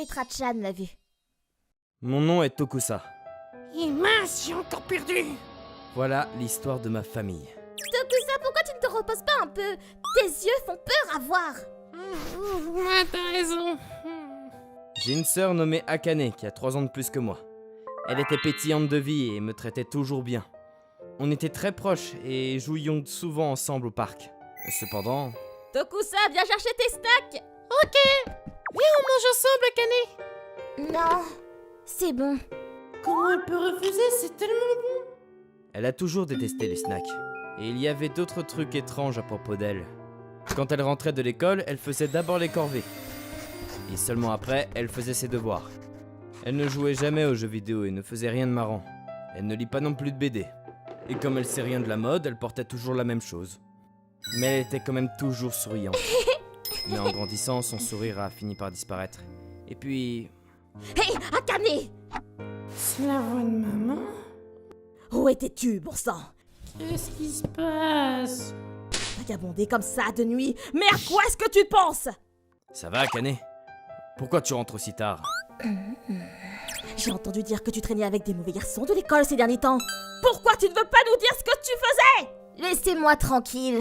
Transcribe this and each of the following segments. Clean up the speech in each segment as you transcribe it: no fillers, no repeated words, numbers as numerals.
Et Trachan l'a vu. Mon nom est Tokusa. Et mince, j'ai encore perdu. Voilà l'histoire de ma famille. Tokusa, pourquoi tu ne te reposes pas un peu? Tes yeux font peur à voir. Ouais, t'as raison. J'ai une sœur nommée Akane qui a 3 ans de plus que moi. Elle était pétillante de vie et me traitait toujours bien. On était très proches et jouions souvent ensemble au parc. Cependant... Tokusa, viens chercher tes snacks. Ok. Viens, on mange ensemble, Akane. Non, c'est bon. Comment elle peut refuser? C'est tellement bon. Elle a toujours détesté les snacks. Et il y avait d'autres trucs étranges à propos d'elle. Quand elle rentrait de l'école, elle faisait d'abord les corvées. Et seulement après, elle faisait ses devoirs. Elle ne jouait jamais aux jeux vidéo et ne faisait rien de marrant. Elle ne lit pas non plus de BD. Et comme elle sait rien de la mode, elle portait toujours la même chose. Mais elle était quand même toujours souriante. Mais en grandissant, son sourire a fini par disparaître. Et puis... Hé, Akane! C'est la voix de maman? Où étais-tu, bon sang? Qu'est-ce qui se passe? Vagabonder comme ça de nuit, mais à quoi est-ce que tu penses? Ça va, Akane? Pourquoi tu rentres aussi tard? J'ai entendu dire que tu traînais avec des mauvais garçons de l'école ces derniers temps. Pourquoi tu ne veux pas nous dire ce que tu faisais? Laissez-moi tranquille.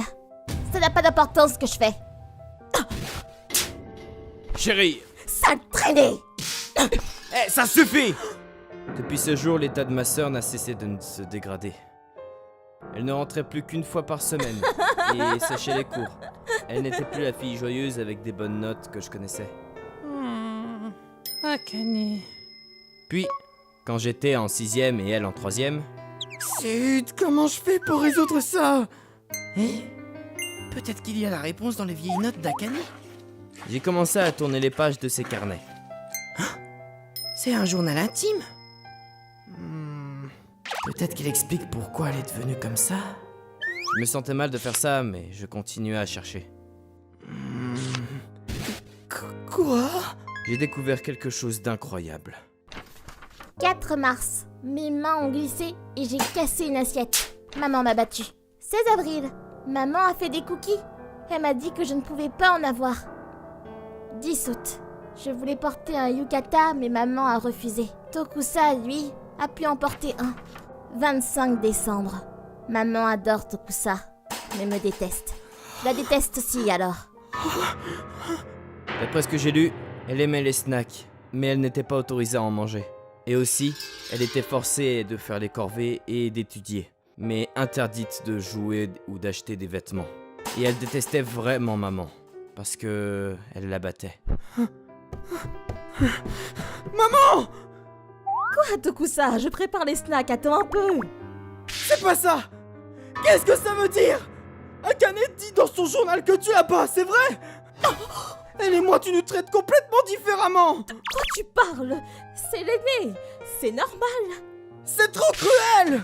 Ça n'a pas d'importance ce que je fais. Chérie! Sale traînée! Eh, ça suffit! Depuis ce jour, l'état de ma sœur n'a cessé de se dégrader. Elle ne rentrait plus qu'une fois par semaine et séchait les cours. Elle n'était plus la fille joyeuse avec des bonnes notes que je connaissais. Akane. Puis, quand j'étais en 6e et elle en 3e, Zut, comment je fais pour résoudre ça? Eh? Peut-être qu'il y a la réponse dans les vieilles notes d'Akane? j'ai commencé à tourner les pages de ses carnets. C'est un journal intime? Peut-être qu'il explique pourquoi elle est devenue comme ça? Je me sentais mal de faire ça, mais je continuais à chercher. Quoi? J'ai découvert quelque chose d'incroyable. 4 mars. Mes mains ont glissé et j'ai cassé une assiette. Maman m'a battue. 16 avril. Maman a fait des cookies. Elle m'a dit que je ne pouvais pas en avoir. 10 août. Je voulais porter un yukata, mais maman a refusé. Tokusa, lui, a pu en porter un. 25 décembre. Maman adore Tokusa, mais me déteste. Je la déteste aussi alors. D'après ce que j'ai lu, elle aimait les snacks, mais elle n'était pas autorisée à en manger. Et aussi, elle était forcée de faire les corvées et d'étudier, mais interdite de jouer ou d'acheter des vêtements. Et elle détestait vraiment maman, parce que elle la battait. Maman! Quoi, Tokusa? Je prépare les snacks, attends un peu. C'est pas ça! Qu'est-ce que ça veut dire? Akane dit dans son journal que tu la bats, c'est vrai? Elle et moi, tu nous traites complètement différemment! Quoi tu parles? C'est l'aîné. C'est normal. C'est trop cruel!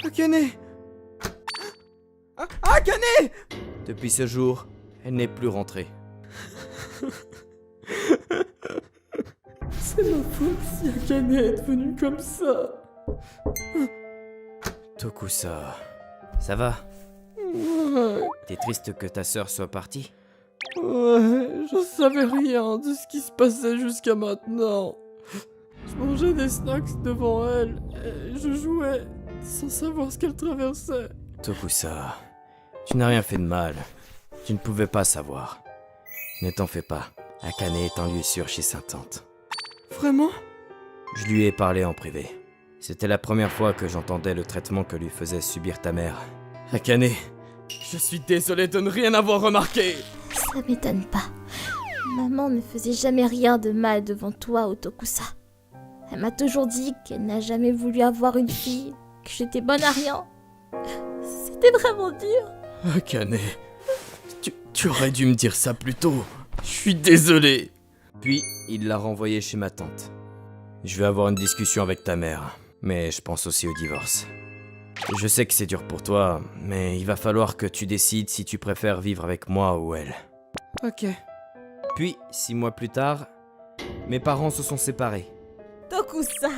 Akane! Akane! Depuis ce jour, elle n'est plus rentrée. C'est ma faute si Akane est devenue comme ça. Tokusa, ça va? Ouais, T'es triste que ta sœur soit partie? je savais rien de ce qui se passait jusqu'à maintenant. Je mangeais des snacks devant elle et je jouais sans savoir ce qu'elle traversait. Tokusa, tu n'as rien fait de mal. Tu ne pouvais pas savoir. Ne t'en fais pas. Akane est en lieu sûr chez sa tante. Vraiment? Je lui ai parlé en privé. C'était la première fois que j'entendais le traitement que lui faisait subir ta mère. Akane, je suis désolé de ne rien avoir remarqué. Ça m'étonne pas. Maman ne faisait jamais rien de mal devant toi, Tokusa. Elle m'a toujours dit qu'elle n'a jamais voulu avoir une fille, que j'étais bonne à rien. C'était vraiment dur. Akane, tu aurais dû me dire ça plus tôt. Je suis désolé. Puis, il l'a renvoyé chez ma tante. Je vais avoir une discussion avec ta mère, mais je pense aussi au divorce. Je sais que c'est dur pour toi, mais il va falloir que tu décides si tu préfères vivre avec moi ou elle. Ok. Puis, 6 mois plus tard, mes parents se sont séparés. Tokusa,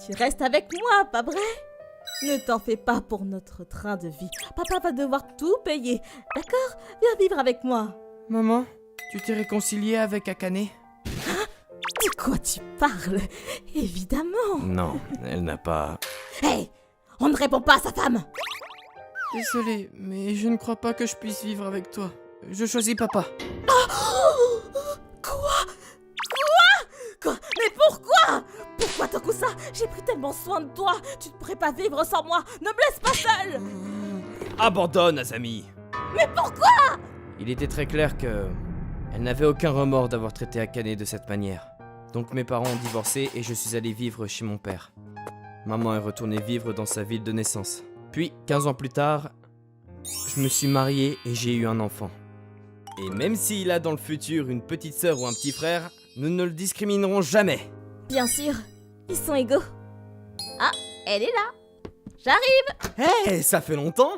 tu restes avec moi, pas vrai? Ne t'en fais pas pour notre train de vie. Papa va devoir tout payer. D'accord? Viens vivre avec moi. Maman, tu t'es réconciliée avec Akane? De quoi tu parles? Évidemment. Non, elle n'a pas... Hey, on ne répond pas à sa femme. Désolé, mais je ne crois pas que je puisse vivre avec toi. Je choisis papa. Quoi? Mais pourquoi? Pourquoi Tokusa? J'ai pris tellement soin de toi. Tu ne pourrais pas vivre sans moi. Ne me laisse pas seule. Abandonne, Azami! Mais pourquoi? Il était très clair que... elle n'avait aucun remords d'avoir traité Akane de cette manière. Donc mes parents ont divorcé et je suis allé vivre chez mon père. Maman est retournée vivre dans sa ville de naissance. Puis, 15 ans plus tard, je me suis marié et j'ai eu un enfant. Et même s'il a dans le futur une petite sœur ou un petit frère, nous ne le discriminerons jamais. Bien sûr, ils sont égaux. Ah, elle est là. J'arrive. Hé, ça fait longtemps!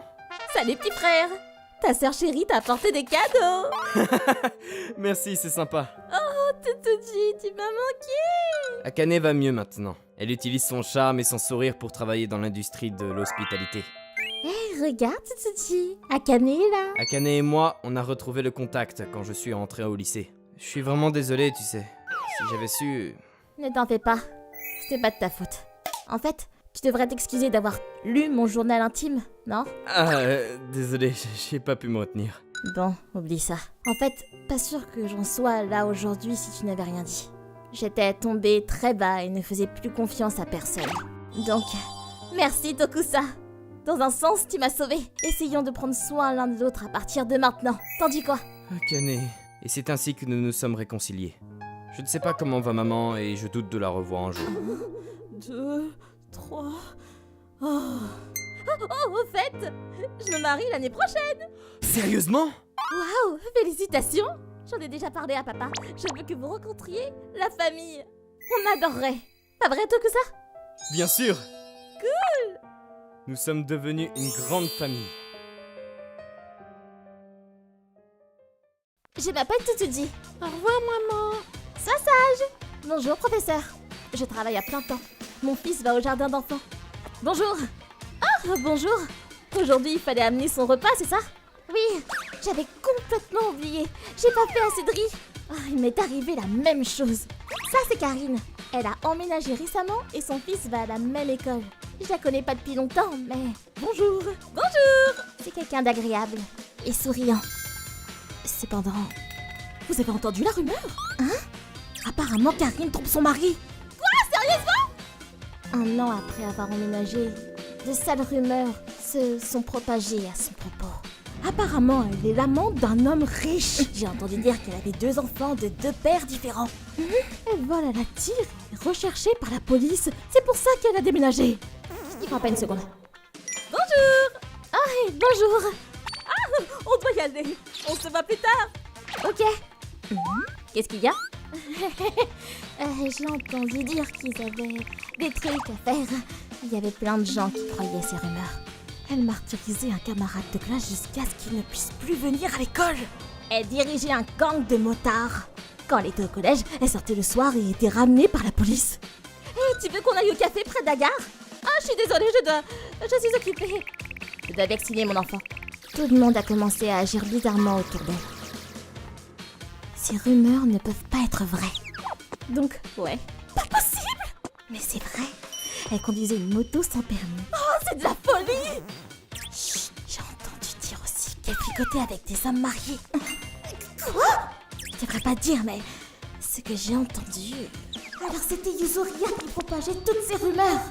Salut petit frère. Ta sœur chérie t'a apporté des cadeaux. Merci, c'est sympa. Totoji, tu m'as manqué. Akane va mieux maintenant. Elle utilise son charme et son sourire pour travailler dans l'industrie de l'hospitalité. Hé, regarde Totoji. Akane est là. Akane et moi, on a retrouvé le contact quand je suis rentré au lycée. Je suis vraiment désolé, tu sais. Si j'avais su... Ne t'en fais pas. C'était pas de ta faute. En fait, tu devrais t'excuser d'avoir lu mon journal intime, non? Ah, désolé, j'ai pas pu me retenir. Bon, oublie ça. En fait, pas sûr que j'en sois là aujourd'hui si tu n'avais rien dit. J'étais tombée très bas et ne faisais plus confiance à personne. Donc, merci Tokusa. Dans un sens, tu m'as sauvée. Essayons de prendre soin l'un de l'autre à partir de maintenant. T'en dis quoi? Akane... Et c'est ainsi que nous nous sommes réconciliés. Je ne sais pas comment va maman et je doute de la revoir un jour. 2, 3... Oh, au fait, je me marie l'année prochaine. Sérieusement? Waouh, félicitations. J'en ai déjà parlé à papa. Je veux que vous rencontriez la famille. On adorerait. Pas vrai, Tokusa? Bien sûr! Cool! Nous sommes devenus une grande famille. Je m'appelle Totoji. Au revoir, maman. Sois sage. Bonjour, professeur. Je travaille à plein temps. Mon fils va au jardin d'enfants. Bonjour. Ah, bonjour. Aujourd'hui, il fallait amener son repas, c'est ça? Oui, j'avais complètement oublié. J'ai pas fait assez de riz. Ah, il m'est arrivé la même chose. Ça, c'est Karine. Elle a emménagé récemment et son fils va à la même école. Je la connais pas depuis longtemps, mais... Bonjour. Bonjour. C'est quelqu'un d'agréable et souriant. Cependant... Vous avez entendu la rumeur? Hein? Apparemment, Karine trompe son mari. Quoi? Sérieusement? Un an après avoir emménagé, de sales rumeurs se sont propagées à son propos. Apparemment, elle est l'amante d'un homme riche. J'ai entendu dire qu'elle avait 2 enfants de 2 pères différents. Elle vole à la tire et est recherchée par la police. C'est pour ça qu'elle a déménagé. Il prend pas une seconde. Bonjour. Ah, et bonjour. Ah, on doit y aller. On se voit plus tard. Ok. Qu'est-ce qu'il y a? J'ai entendu dire qu'ils avaient des trucs à faire. Il y avait plein de gens qui croyaient ces rumeurs. Elle martyrisait un camarade de classe jusqu'à ce qu'il ne puisse plus venir à l'école. Elle dirigeait un gang de motards. Quand elle était au collège, elle sortait le soir et était ramenée par la police. Hey, tu veux qu'on aille au café près de la gare? Ah, je suis désolée, je suis occupée. Je dois vacciner mon enfant. Tout le monde a commencé à agir bizarrement autour d'elle. Ces rumeurs ne peuvent pas être vraies. Donc, ouais. Pas possible! Mais c'est vrai. Elle conduisait une moto sans permis. Oh, c'est de la folie! Chut, j'ai entendu dire aussi qu'elle fricotait avec des hommes mariés. Quoi? Je devrais pas dire, mais ce que j'ai entendu... Alors c'était Yuzuriha qui propageait toutes ces rumeurs.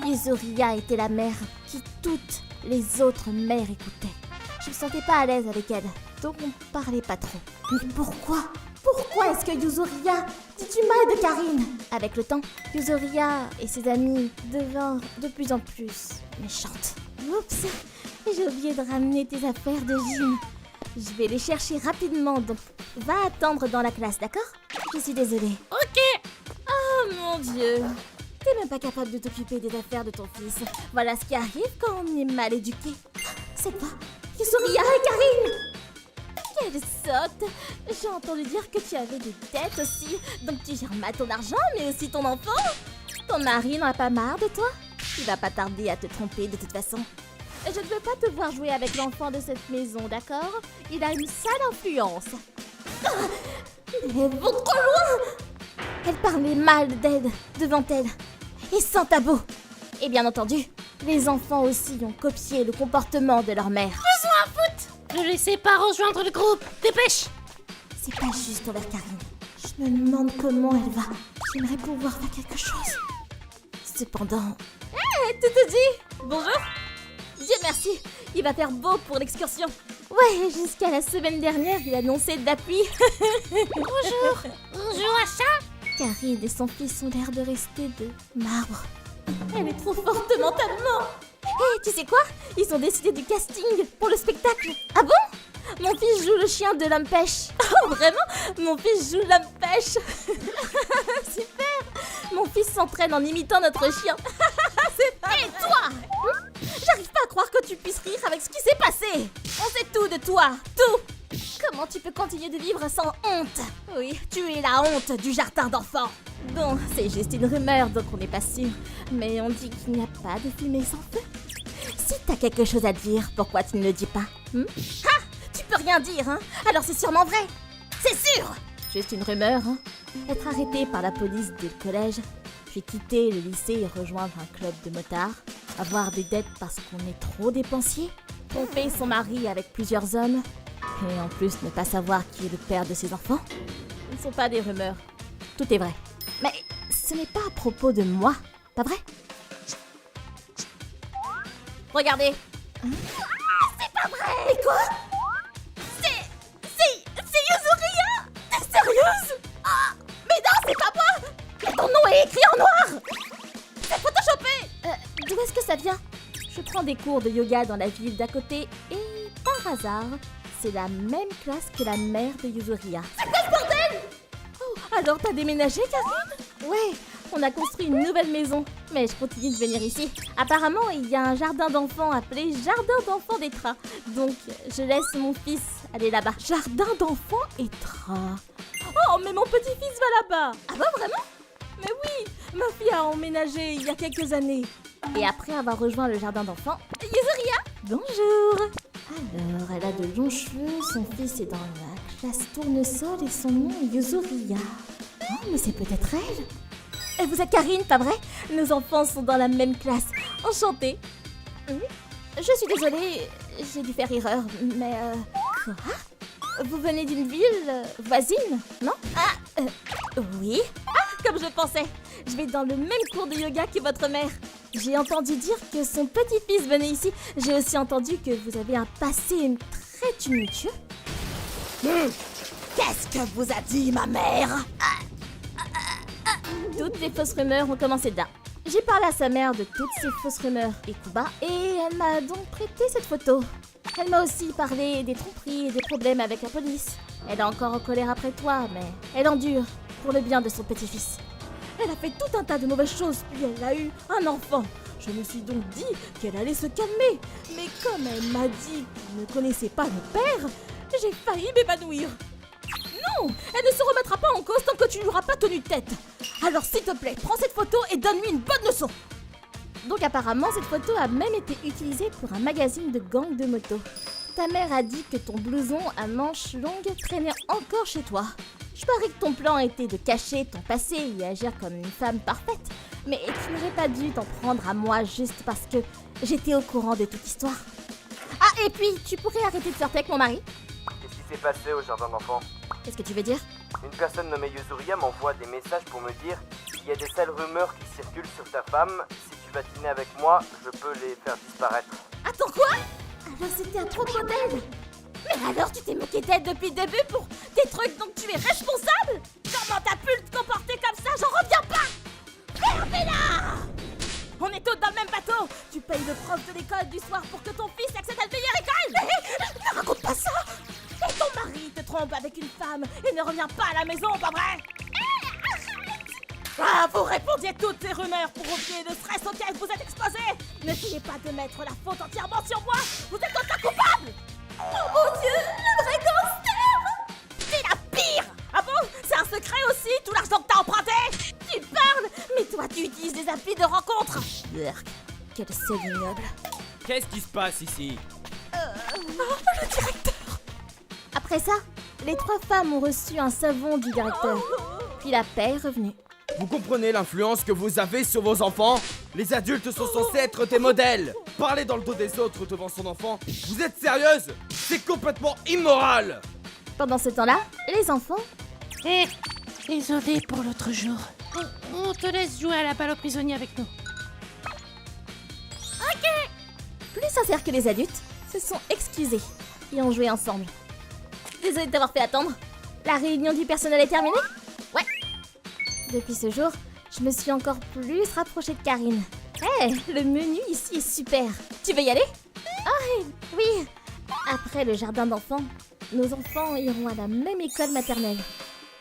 Yuzuriha était la mère qui toutes les autres mères écoutaient. Je me sentais pas à l'aise avec elle, donc on parlait pas trop. Mais pourquoi? Pourquoi est-ce que Yuzuriha dit du mal de Karine? Avec le temps, Yuzuriha et ses amis devinrent de plus en plus méchantes. Oups, j'ai oublié de ramener tes affaires de gym. Je vais les chercher rapidement, donc va attendre dans la classe, d'accord? Je suis désolée. Ok. Oh mon Dieu. T'es même pas capable de t'occuper des affaires de ton fils. Voilà ce qui arrive quand on est mal éduqué. C'est toi, Yuzuriha et Karine. Quelle sotte! J'ai entendu dire que tu avais des dettes aussi, donc tu gères mal ton argent, mais aussi ton enfant. Ton mari n'en a pas marre de toi? Il va pas tarder à te tromper de toute façon. Je ne veux pas te voir jouer avec l'enfant de cette maison, d'accord? Il a une sale influence. Mais elles vont trop loin. Elle parlait mal d'elle, devant elle, et sans tabou. Et bien entendu, les enfants aussi ont copié le comportement de leur mère. Ne laissez pas rejoindre le groupe. Dépêche. C'est pas juste envers Karine. Je me demande comment elle va. J'aimerais pouvoir faire quelque chose. Cependant... Hé, tout te dit. Bonjour. Dieu merci, il va faire beau pour l'excursion. Ouais, jusqu'à la semaine dernière, il annonçait de la pluie. Bonjour, Acha. Karine et son fils ont l'air de rester de marbre. Elle est trop forte mentalement. Hé, tu sais quoi? Ils ont décidé du casting pour le spectacle. Ah bon? Mon fils joue le chien de l'homme pêche. Oh, vraiment? Mon fils joue l'homme pêche. Super. Mon fils s'entraîne en imitant notre chien. C'est pas vrai. Et toi? J'arrive pas à croire que tu puisses rire avec ce qui s'est passé. On sait tout de toi, tout. Comment tu peux continuer de vivre sans honte? Oui, tu es la honte du jardin d'enfants. Bon, c'est juste une rumeur, donc on n'est pas sûr. Mais on dit qu'il n'y a pas de fumée sans feu. Si t'as quelque chose à dire, pourquoi tu ne le dis pas? Ha! Tu peux rien dire, hein? Alors c'est sûrement vrai. C'est sûr! Juste une rumeur, hein? Être arrêté par la police dès le collège, puis quitter le lycée et rejoindre un club de motards, avoir des dettes parce qu'on est trop dépensier, tromper son mari avec plusieurs hommes, et en plus ne pas savoir qui est le père de ses enfants. Ce ne sont pas des rumeurs. Tout est vrai. Mais ce n'est pas à propos de moi, pas vrai? Regardez. C'est pas vrai! Mais quoi? C'est Yuzuria! T'es sérieuse? Ah! Mais non, c'est pas moi! Mais ton nom est écrit en noir! C'est photoshopé! D'où est-ce que ça vient? Je prends des cours de yoga dans la ville d'à côté et par hasard, c'est la même classe que la mère de Yuzuria. C'est quoi ce bordel? Oh, alors t'as déménagé, Karine? Ouais, on a construit une nouvelle maison, mais je continue de venir ici. Apparemment, il y a un jardin d'enfants appelé Jardin d'enfants d'Etra, donc je laisse mon fils aller là-bas. Jardin d'enfants Etra? Oh, mais mon petit-fils va là-bas! Ah bon, vraiment? Mais oui, ma fille a emménagé il y a quelques années. Et après avoir rejoint le jardin d'enfants, Yuzuria! Bonjour! Alors, elle a de longs cheveux, son fils est dans la classe tournesol et son nom est Yuzuria. Oh, mais c'est peut-être elle! Et vous êtes Karine, pas vrai? Nos enfants sont dans la même classe. Enchantée! Je suis désolée, j'ai dû faire erreur, mais quoi? Vous venez d'une ville voisine, non? Ah, oui? Ah, comme je pensais! Je vais dans le même cours de yoga que votre mère. J'ai entendu dire que son petit-fils venait ici. J'ai aussi entendu que vous avez un passé très tumultueux. Qu'est-ce que vous a dit ma mère? Toutes les fausses rumeurs ont commencé de là. J'ai parlé à sa mère de toutes ces fausses rumeurs et Kuba, et elle m'a donc prêté cette photo. Elle m'a aussi parlé des tromperies et des problèmes avec la police. Elle est encore en colère après toi, mais elle endure pour le bien de son petit-fils. Elle a fait tout un tas de mauvaises choses, puis elle a eu un enfant. Je me suis donc dit qu'elle allait se calmer. Mais comme elle m'a dit qu'elle ne connaissait pas le père, j'ai failli m'évanouir. Non, elle ne se remettra pas en cause tant que tu ne lui auras pas tenu tête. Alors s'il te plaît, prends cette photo et donne-lui une bonne leçon. Donc apparemment, cette photo a même été utilisée pour un magazine de gang de moto. Ta mère a dit que ton blouson à manches longues traînait encore chez toi. Je parie que ton plan était de cacher ton passé et agir comme une femme parfaite. Mais tu n'aurais pas dû t'en prendre à moi juste parce que j'étais au courant de toute l'histoire. Ah, et puis, tu pourrais arrêter de flirter avec mon mari? Qu'est-ce qui s'est passé au jardin d'enfants? Qu'est-ce que tu veux dire? Une personne nommée Yuzuria m'envoie des messages pour me dire qu'il y a des sales rumeurs qui circulent sur ta femme. Si tu vas dîner avec moi, je peux les faire disparaître. Attends, quoi? Alors c'était à propos d'elle? Mais alors tu t'es moqué d'elle depuis le début pour des trucs dont tu es responsable? Comment t'as pu te comporter comme ça? J'en reviens pas! Fermez-la! On est tous dans le même bateau! Tu payes le prof de l'école du soir pour que ton fils accède à la meilleure école! Ne raconte pas ça! Et ton mari te trompe avec une femme et ne revient pas à la maison, pas vrai? Ah, vous répondiez toutes ces rumeurs pour oublier le stress auquel vous êtes exposés! N'essayez pas de mettre la faute entièrement sur moi! Vous êtes autant coupable! Oh mon Dieu! Le vrai gangster! C'est la pire! Ah bon? C'est un secret aussi, tout l'argent que t'as emprunté? Tu parles? Mais toi, tu utilises des applis de rencontres! Urk, quel seul ignoble! Qu'est-ce qui se passe ici? Le directeur! Après ça, les 3 femmes ont reçu un savon du directeur. Puis la paix est revenue. Vous comprenez l'influence que vous avez sur vos enfants? Les adultes sont censés être des modèles. Parler dans le dos des autres devant son enfant, vous êtes sérieuse? C'est complètement immoral. Pendant ce temps-là, les enfants... Hé, désolé pour l'autre jour. On te laisse jouer à la balle aux prisonniers avec nous. plus sincères que les adultes, se sont excusés et ont joué ensemble. Désolée de t'avoir fait attendre. La réunion du personnel est terminée? Ouais. Depuis ce jour, je me suis encore plus rapprochée de Karine. Hé, le menu ici est super. Tu veux y aller? Ah oui. Après le jardin d'enfants, nos enfants iront à la même école maternelle.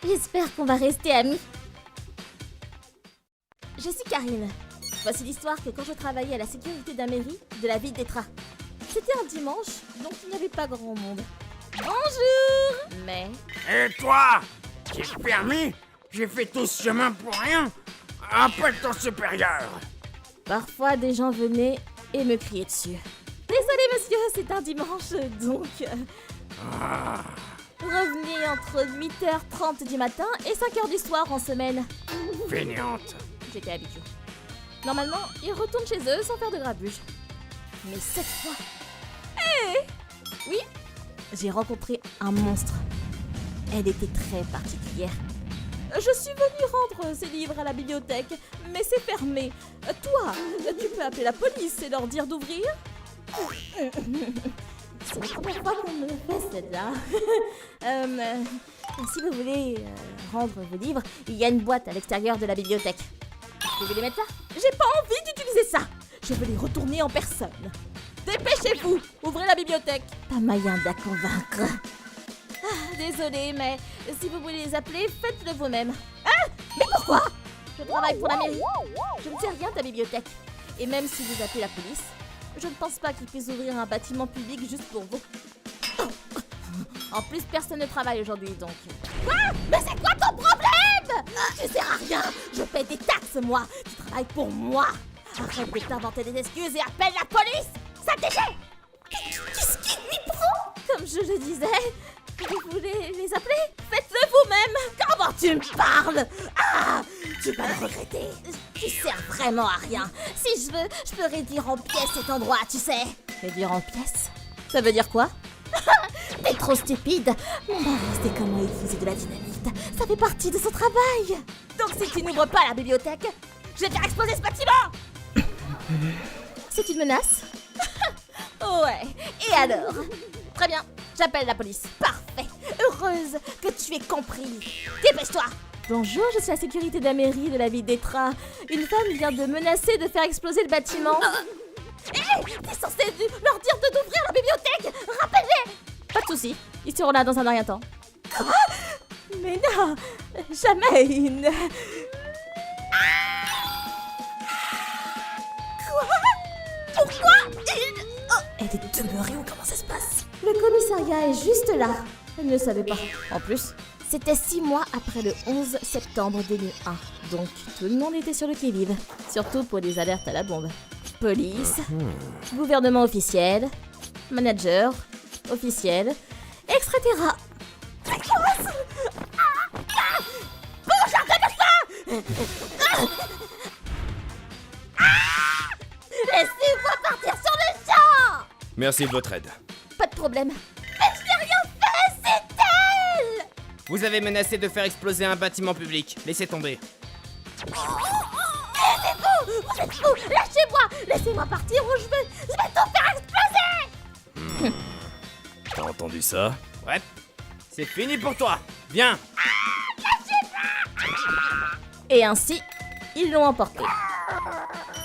J'espère qu'on va rester amis. Je suis Karine. Voici l'histoire que quand je travaillais à la sécurité d'un mairie de la ville d'Etra. C'était un dimanche, donc il n'y avait pas grand monde. Bonjour! Mais... Et toi? J'ai permis? J'ai fait tout ce chemin pour rien? Appelle ton supérieur! parfois des gens venaient et me criaient dessus. Désolé monsieur, c'est un dimanche, donc... Revenez entre 8h30 du matin et 5h du soir en semaine. Feignante! J'étais habituée. Normalement, ils retournent chez eux sans faire de grabuge. Mais cette fois... Oui, j'ai rencontré un monstre. Elle était très particulière. Je suis venue rendre ces livres à la bibliothèque, mais c'est fermé. Toi, tu peux appeler la police et leur dire d'ouvrir? C'est la première fois qu'on me fait celle-là. Si vous voulez rendre vos livres, il y a une boîte à l'extérieur de la bibliothèque. Vous voulez les mettre là? J'ai pas envie d'utiliser ça. Je veux les retourner en personne. Dépêchez-vous, ouvrez la bibliothèque. Pas moyen de la convaincre. Désolée, mais si vous voulez les appeler, faites-le vous-même. Ah, mais pourquoi? Je travaille pour la mairie. Je ne sais rien de ta bibliothèque. Et même si vous appelez la police, je ne pense pas qu'ils puissent ouvrir un bâtiment public juste pour vous. En plus, personne ne travaille aujourd'hui, donc... Quoi? Mais c'est quoi ton problème? Tu sers à rien. Je paie des taxes, moi. Tu travailles pour moi. Arrête de t'inventer des excuses et appelle la police. Ça déchire. Qu'est-ce qui lui prend? Comme je le disais, vous voulez les appeler? Faites-le vous-même. Comment tu me parles? Ah, tu vas le regretter. Tu sers vraiment à rien. Si je veux, je peux réduire en pièces cet endroit, tu sais. Réduire en pièces? Ça veut dire quoi? T'es trop stupide. Mon mari sait comment utiliser de la dynamite. Ça fait partie de son travail. Donc si tu n'ouvres pas la bibliothèque, je vais faire exploser ce bâtiment. C'est une menace? Ouais. Et alors? Très bien. J'appelle la police. Parfait. Heureuse que tu aies compris. Dépêche-toi. Bonjour, je suis la sécurité de la mairie de la ville d'Etra. Une femme vient de menacer de faire exploser le bâtiment. Hé, t'es censé leur dire de d'ouvrir la bibliothèque. Rappelle-les. Pas de soucis. Ils seront là dans un rien temps. Quoi? Mais non, jamais une... Quoi? Pourquoi une... Oh, elle est demeurée ou comment ça se passe? Le commissariat est juste là. Elle ne le savait pas. En plus, c'était 6 mois après le 11 septembre 2001. Donc, tout le monde était sur le qui-vive. Surtout pour les alertes à la bombe. Police, gouvernement officiel, manager, officiel, etc. Laissez-moi partir sur le champ! Merci de votre aide. Pas de problème. Mais je n'ai rien fait, c'est elle! Vous avez menacé de faire exploser un bâtiment public. Laissez tomber. Vous êtes fous! Lâchez-moi! Laissez-moi partir ou je vais tout faire exploser! T'as entendu ça? Ouais. C'est fini pour toi. Viens. Et ainsi, ils l'ont emporté.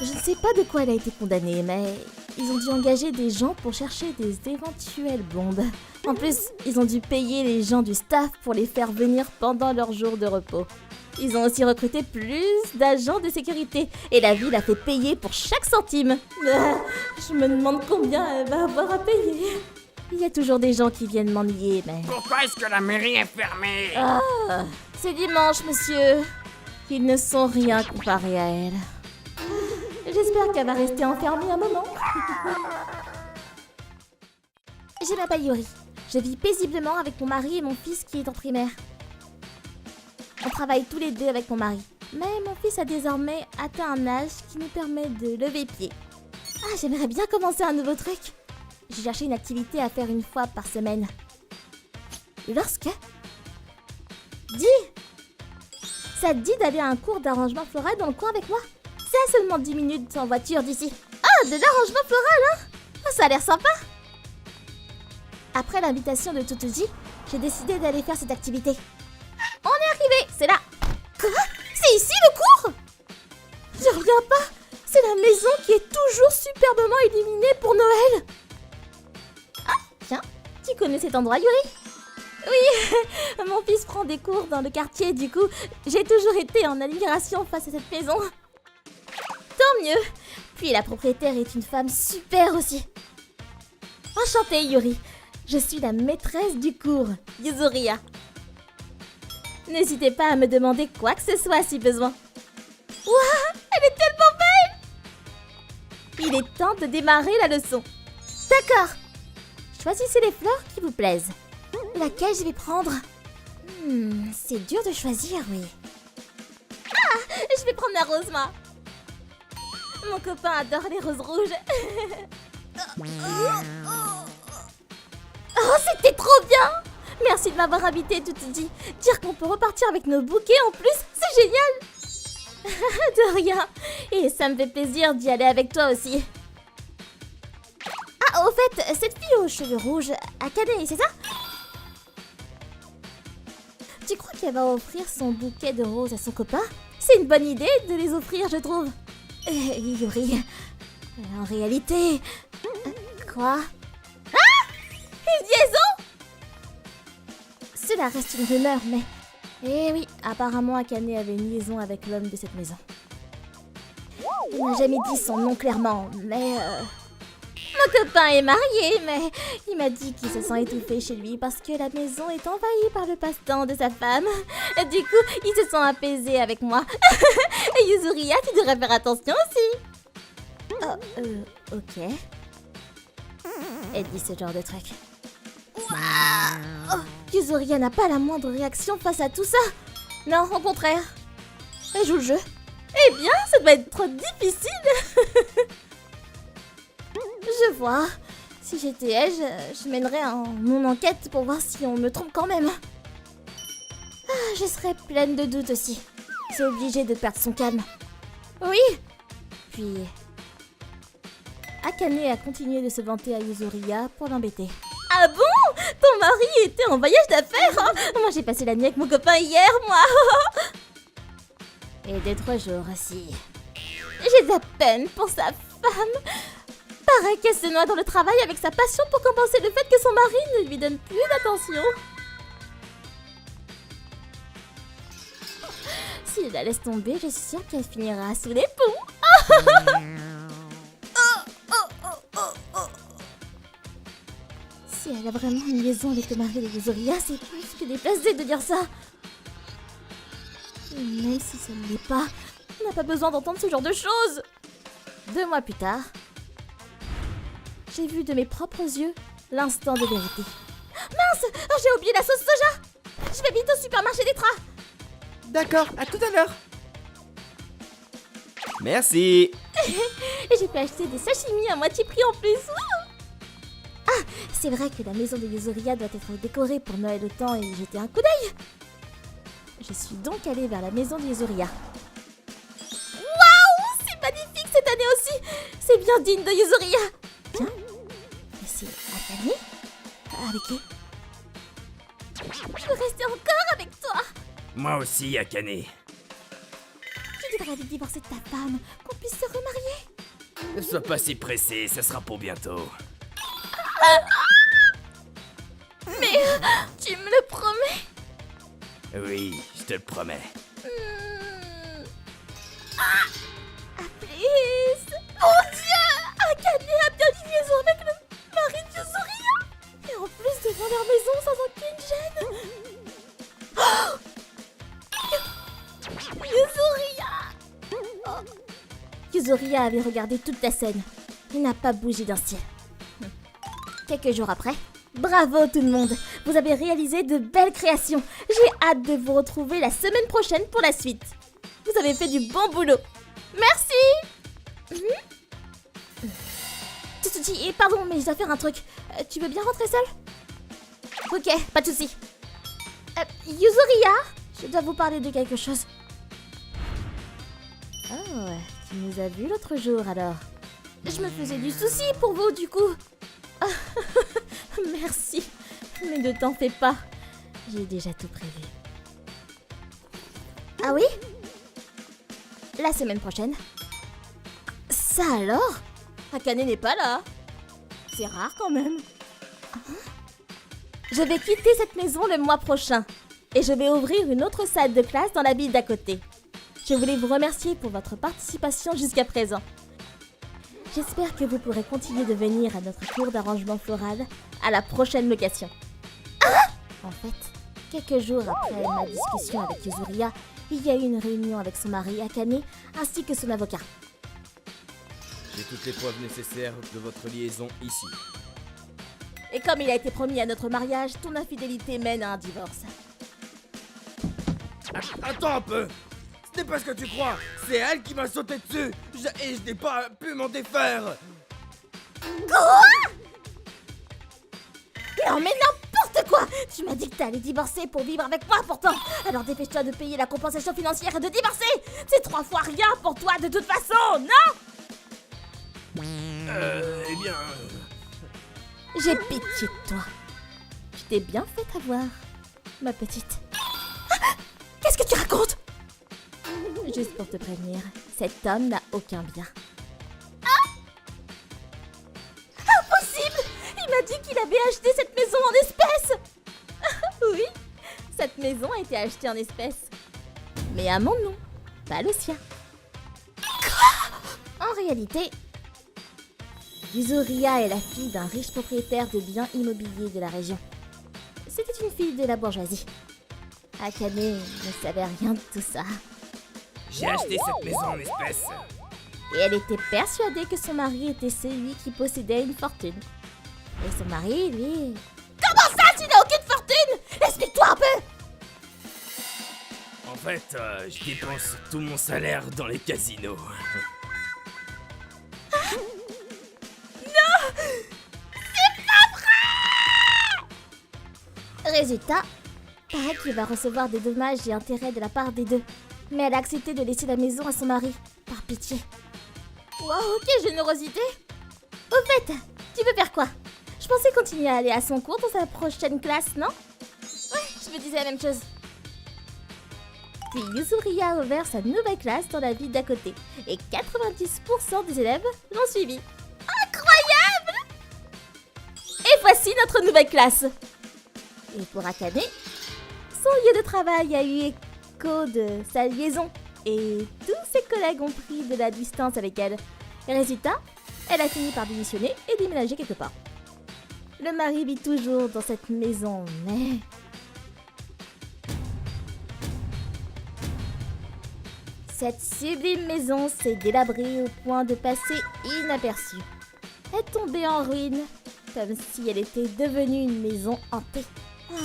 Je ne sais pas de quoi elle a été condamnée, mais ils ont dû engager des gens pour chercher des éventuelles bombes. En plus, ils ont dû payer les gens du staff pour les faire venir pendant leur jour de repos. Ils ont aussi recruté plus d'agents de sécurité et la ville a fait payer pour chaque centime. Je me demande combien elle va avoir à payer. Il y a toujours des gens qui viennent m'ennuyer, mais... Pourquoi est-ce que la mairie est fermée? Ah, c'est dimanche, monsieur. Ils ne sont rien comparés à elle. J'espère qu'elle va rester enfermée un moment. Je m'appelle Yuri. Je vis paisiblement avec mon mari et mon fils qui est en primaire. On travaille tous les deux avec mon mari. Mais mon fils a désormais atteint un âge qui nous permet de lever pied. Ah, j'aimerais bien commencer un nouveau truc. J'ai cherché une activité à faire une fois par semaine. Lorsque... Dis! Ça te dit d'aller à un cours d'arrangement floral dans le coin avec moi? C'est à seulement 10 minutes en voiture d'ici. Ah, de l'arrangement floral, hein? Oh, ça a l'air sympa! Après l'invitation de Totoji, j'ai décidé d'aller faire cette activité. On est arrivé, c'est là. Quoi? C'est ici le cours? Je reviens pas. C'est la maison qui est toujours superbement illuminée pour Noël. Ah, tiens, tu connais cet endroit, Yuri? Oui, mon fils prend des cours dans le quartier, du coup, j'ai toujours été en admiration face à cette maison. Tant mieux. Puis la propriétaire est une femme super aussi. Enchantée, Yuri. Je suis la maîtresse du cours, Yuzuriya. N'hésitez pas à me demander quoi que ce soit si besoin. Waouh, elle est tellement belle! Il est temps de démarrer la leçon. D'accord. Choisissez les fleurs qui vous plaisent. Laquelle je vais prendre? C'est dur de choisir, oui. Ah, je vais prendre la rose, moi. Mon copain adore les roses rouges. Oh, c'était trop bien! Merci de m'avoir invité, Totoji. Dire qu'on peut repartir avec nos bouquets en plus, c'est génial! De rien. Et ça me fait plaisir d'y aller avec toi aussi. Ah, au fait, cette fille aux cheveux rouges, Akane, c'est ça? Tu crois qu'elle va offrir son bouquet de roses à son copain? C'est une bonne idée de les offrir, je trouve. Yuri, en réalité... Quoi? Une liaison? Cela reste une rumeur, mais... Eh oui, apparemment Akane avait une liaison avec l'homme de cette maison. Il n'a jamais dit son nom clairement, mais... Mon copain est marié, mais il m'a dit qu'il se sent étouffé chez lui parce que la maison est envahie par le passe-temps de sa femme. Du coup, il se sent apaisé avec moi. Et Yuzuriya, tu devrais faire attention aussi. Oh, ok. Elle dit ce genre de truc. Oh, Yuzuriya n'a pas la moindre réaction face à tout ça. Non, au contraire. Elle joue le jeu. Eh bien, ça doit être trop difficile. Je vois. Si j'étais elle, je mènerais mon enquête pour voir si on me trompe quand même. Ah, je serais pleine de doutes aussi. C'est obligé de perdre son calme. Oui. Puis... Akane a continué de se vanter à Yuzuriya pour l'embêter. Ah bon? Ton mari était en voyage d'affaires, hein? Moi j'ai passé la nuit avec mon copain hier, moi. Et 2-3 jours aussi. J'ai de la peine pour sa femme. Pareil qu'elle se noie dans le travail avec sa passion pour compenser le fait que son mari ne lui donne plus d'attention. Si elle la laisse tomber, je suis sûre qu'elle finira sous les ponts. Si elle a vraiment une liaison avec le mari de Yuzuriya, c'est plus que déplacé de dire ça. Même si ça ne l'est pas, on n'a pas besoin d'entendre ce genre de choses. 2 mois plus tard, j'ai vu de mes propres yeux l'instant de vérité. Mince, oh, j'ai oublié la sauce soja. Je vais vite au supermarché des Tras. D'accord, à tout à l'heure. Merci. Et j'ai pu acheter des sashimi à moitié prix en plus. Wouh! Ah, c'est vrai que la maison de Yuzuriya doit être décorée pour Noël autant et jeter un coup d'œil. Je suis donc allée vers la maison de Yuzuriya. Waouh, c'est magnifique cette année aussi. C'est bien digne de Yuzuriya. Tiens, mais c'est Akane? Avec qui? Je veux rester encore avec toi. Moi aussi, Akane. Tu devrais aller divorcer de ta femme, qu'on puisse se remarier. Ne sois pas si pressé, ça sera pour bientôt. Mais tu me le promets? Oui, je te le promets. Ah, please. Mon Dieu, Akane a bien une liaison avec le mari de Yuzuriya. Et en plus devant leur maison sans aucune gêne. Oh, Yuzuriya. Oh. Yuzuriya avait regardé toute la scène. Il n'a pas bougé d'un cil. Quelques jours après, Bravo tout le monde, vous avez réalisé de belles créations. J'ai hâte de vous retrouver la semaine prochaine pour la suite. Vous avez fait du bon boulot. Merci. Et pardon, mais je dois faire un truc. Tu veux bien rentrer seule? Ok, pas de soucis. Yuzuria, je dois vous parler de quelque chose. Oh, tu nous as vus l'autre jour alors. Je me faisais du souci pour vous du coup. Merci, mais ne t'en fais pas. J'ai déjà tout prévu. Ah oui? La semaine prochaine. Ça alors? Akane n'est pas là. C'est rare quand même. Je vais quitter cette maison le mois prochain. Et je vais ouvrir une autre salle de classe dans la ville d'à côté. Je voulais vous remercier pour votre participation jusqu'à présent. J'espère que vous pourrez continuer de venir à notre cours d'arrangement floral à la prochaine location. En fait, quelques jours après ma discussion avec Yuzuria, il y a eu une réunion avec son mari Akane ainsi que son avocat. J'ai toutes les preuves nécessaires de votre liaison ici. Et comme il a été promis à notre mariage, ton infidélité mène à un divorce. Attends un peu. Ce n'est pas ce que tu crois. C'est elle qui m'a sauté dessus. Et je n'ai pas pu m'en défaire. Non mais n'importe quoi! Tu m'as dit que t'allais divorcer pour vivre avec moi pourtant! Alors dépêche-toi de payer la compensation financière et de divorcer! C'est 3 fois rien pour toi de toute façon, non? Eh bien... J'ai pitié de toi. Je t'ai bien fait avoir, ma petite. Qu'est-ce que tu racontes? Juste pour te prévenir, cet homme n'a aucun bien. Impossible! Il m'a dit qu'il avait acheté cette maison en espèces! Oui, cette maison a été achetée en espèces. Mais à mon nom, pas le sien. Quoi? En réalité, Yuzuria est la fille d'un riche propriétaire de biens immobiliers de la région. C'était une fille de la bourgeoisie. Akane ne savait rien de tout ça. J'ai acheté cette maison en espèces. Et elle était persuadée que son mari était celui qui possédait une fortune. Et son mari, lui... Comment ça, tu n'as aucune fortune? Explique-toi un peu! En fait, je dépense tout mon salaire dans les casinos. Résultat, paraît qu'il va recevoir des dommages et intérêts de la part des deux. Mais elle a accepté de laisser la maison à son mari, par pitié. Wow, quelle générosité! Au fait, tu veux faire quoi? Je pensais continuer à aller à son cours dans sa prochaine classe, non? Ouais, je me disais la même chose. Puis Yuzuria a ouvert sa nouvelle classe dans la ville d'à côté. Et 90% des élèves l'ont suivi. Incroyable! Et voici notre nouvelle classe. Et pour Akane, son lieu de travail a eu écho de sa liaison. Et tous ses collègues ont pris de la distance avec elle. Et résultat, elle a fini par démissionner et déménager quelque part. Le mari vit toujours dans cette maison, mais... Cette sublime maison s'est délabrée au point de passer inaperçue. Elle est tombée en ruine, comme si elle était devenue une maison hantée. Ah,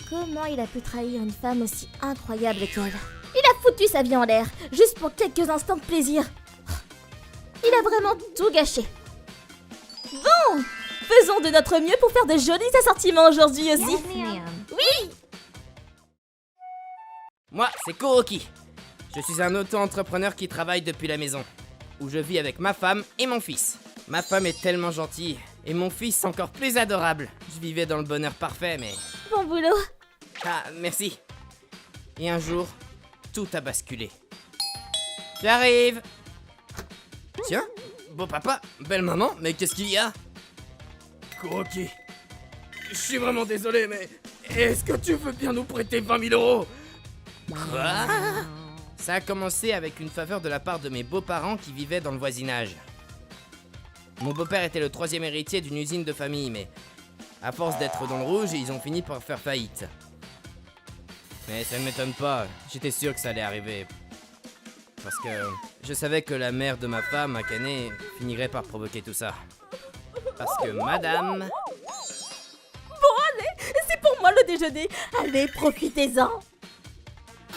comment il a pu trahir une femme aussi incroyable qu'elle? Il a foutu sa vie en l'air, juste pour quelques instants de plaisir. Il a vraiment tout gâché. Bon, faisons de notre mieux pour faire de jolis assortiments aujourd'hui aussi. Oui. Moi, c'est Kuroki. Je suis un auto-entrepreneur qui travaille depuis la maison, où je vis avec ma femme et mon fils. Ma femme est tellement gentille, et mon fils encore plus adorable. Je vivais dans le bonheur parfait, mais... Bon boulot. Ah, merci. Et un jour, tout a basculé. J'arrive. Tiens, beau papa, belle maman, mais qu'est-ce qu'il y a? Kuroki, je suis vraiment désolé, mais est-ce que tu veux bien nous prêter 20 000 €? Quoi? Ça a commencé avec une faveur de la part de mes beaux-parents qui vivaient dans le voisinage. Mon beau-père était le 3e héritier d'une usine de famille, mais à force d'être dans le rouge, ils ont fini par faire faillite. Mais ça ne m'étonne pas, j'étais sûr que ça allait arriver. Parce que je savais que la mère de ma femme, Akane, finirait par provoquer tout ça. Parce que madame... Bon déjeuner. Allez, profitez-en.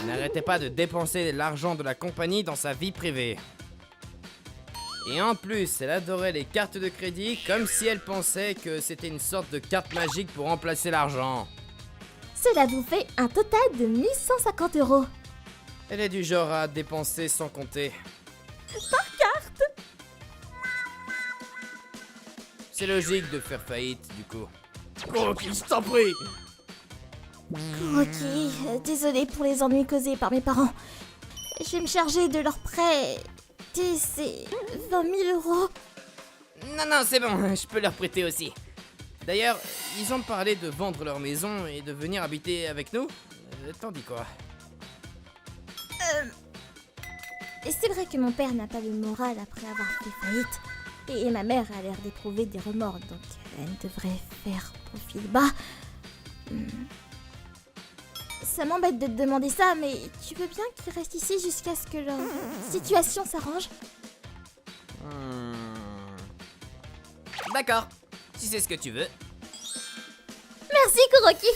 N'arrêtez pas de dépenser l'argent de la compagnie dans sa vie privée. Et en plus, elle adorait les cartes de crédit comme si elle pensait que c'était une sorte de carte magique pour remplacer l'argent. Cela vous fait un total de 1150 €. Elle est du genre à dépenser sans compter. Carte. C'est logique de faire faillite, du coup. Kuroki, je t'en prie. Ok, désolée pour les ennuis causés par mes parents. Je vais me charger de leur prêt. C'est 20 000 €. Non, c'est bon, je peux leur prêter aussi. D'ailleurs, ils ont parlé de vendre leur maison et de venir habiter avec nous. T'en dis quoi? Et c'est vrai que mon père n'a pas le moral après avoir fait faillite. Et ma mère a l'air d'éprouver des remords, donc elle devrait faire profil bas. Ça m'embête de te demander ça, mais tu veux bien qu'ils restent ici jusqu'à ce que leur situation s'arrange? D'accord, si c'est ce que tu veux. Merci, Kuroki.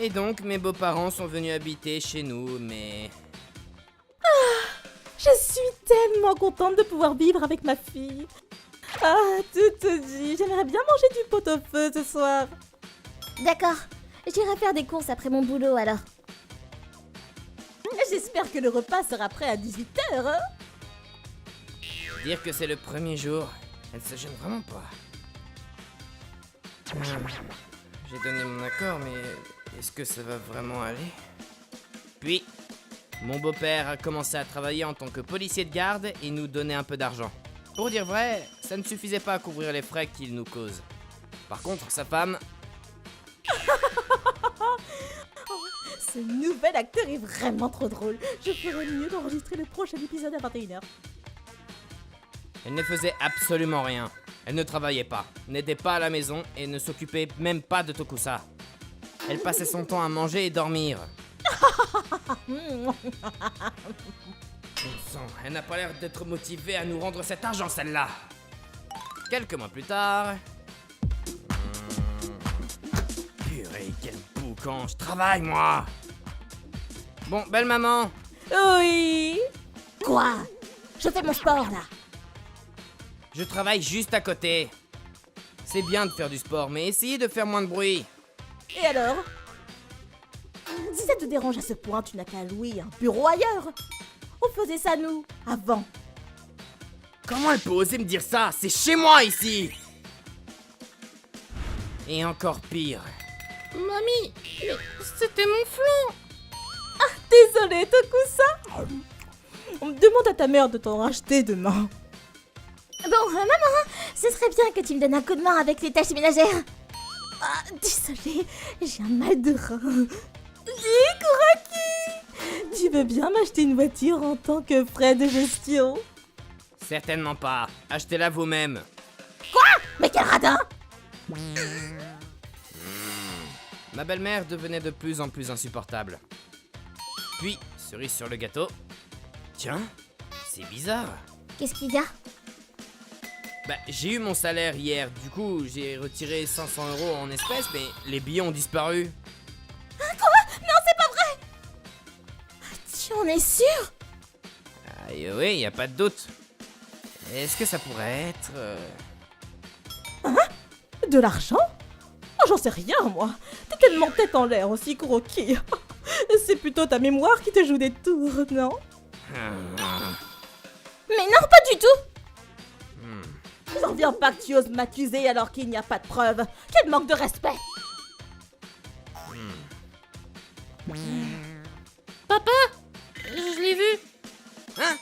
Et donc, mes beaux-parents sont venus habiter chez nous, mais... Je suis tellement contente de pouvoir vivre avec ma fille. Ah, tout te dit, j'aimerais bien manger du pot-au-feu ce soir. D'accord, j'irai faire des courses après mon boulot alors. J'espère que le repas sera prêt à 18h. Hein? Dire que c'est le premier jour, elle se gêne vraiment pas. J'ai donné mon accord, mais est-ce que ça va vraiment aller? Puis, mon beau-père a commencé à travailler en tant que policier de garde et nous donnait un peu d'argent. Pour dire vrai, ça ne suffisait pas à couvrir les frais qu'il nous cause. Par contre, sa femme... Ce nouvel acteur est vraiment trop drôle. Je ferais mieux d'enregistrer le prochain épisode à 21h. Elle ne faisait absolument rien. Elle ne travaillait pas, n'était pas à la maison et ne s'occupait même pas de Tokusa. Elle passait son temps à manger et dormir. Bon sang, elle n'a pas l'air d'être motivée à nous rendre cet argent, celle-là. Quelques mois plus tard... Purée, quel boucan, je travaille, moi. Bon, belle maman. Oui. Quoi? Je fais mon sport là. Je travaille juste à côté. C'est bien de faire du sport, mais essayez de faire moins de bruit. Et alors? Si ça te dérange à ce point, tu n'as qu'à louer un bureau ailleurs. On faisait ça, nous, avant. Comment elle peut oser me dire ça? C'est chez moi, ici. Et encore pire. Mamie, mais c'était mon flanc. Désolée, Tokusa. Demande à ta mère de t'en racheter demain. Bon, maman, ce serait bien que tu me donnes un coup de main avec les tâches ménagères. Ah, désolée, j'ai un mal de rein. Dis, Kuroki, tu veux bien m'acheter une voiture en tant que frais de gestion? Certainement pas. Achetez-la vous-même. Mais quel radin! Ma belle-mère devenait de plus en plus insupportable. Puis, cerise sur le gâteau. Tiens, c'est bizarre. Qu'est-ce qu'il y a? Bah, j'ai eu mon salaire hier, du coup, j'ai retiré 500 € en espèces, mais les billets ont disparu. Tu en es sûr? Ah, et oui, y a pas de doute. Est-ce que ça pourrait être... De l'argent? Oh, j'en sais rien, moi. T'es tellement tête en l'air aussi, Kuroki. C'est plutôt ta mémoire qui te joue des tours, non? Mais non, pas du tout! J'en reviens pas que tu oses m'accuser alors qu'il n'y a pas de preuves. Quel manque de respect! Papa, je l'ai vu. Hein?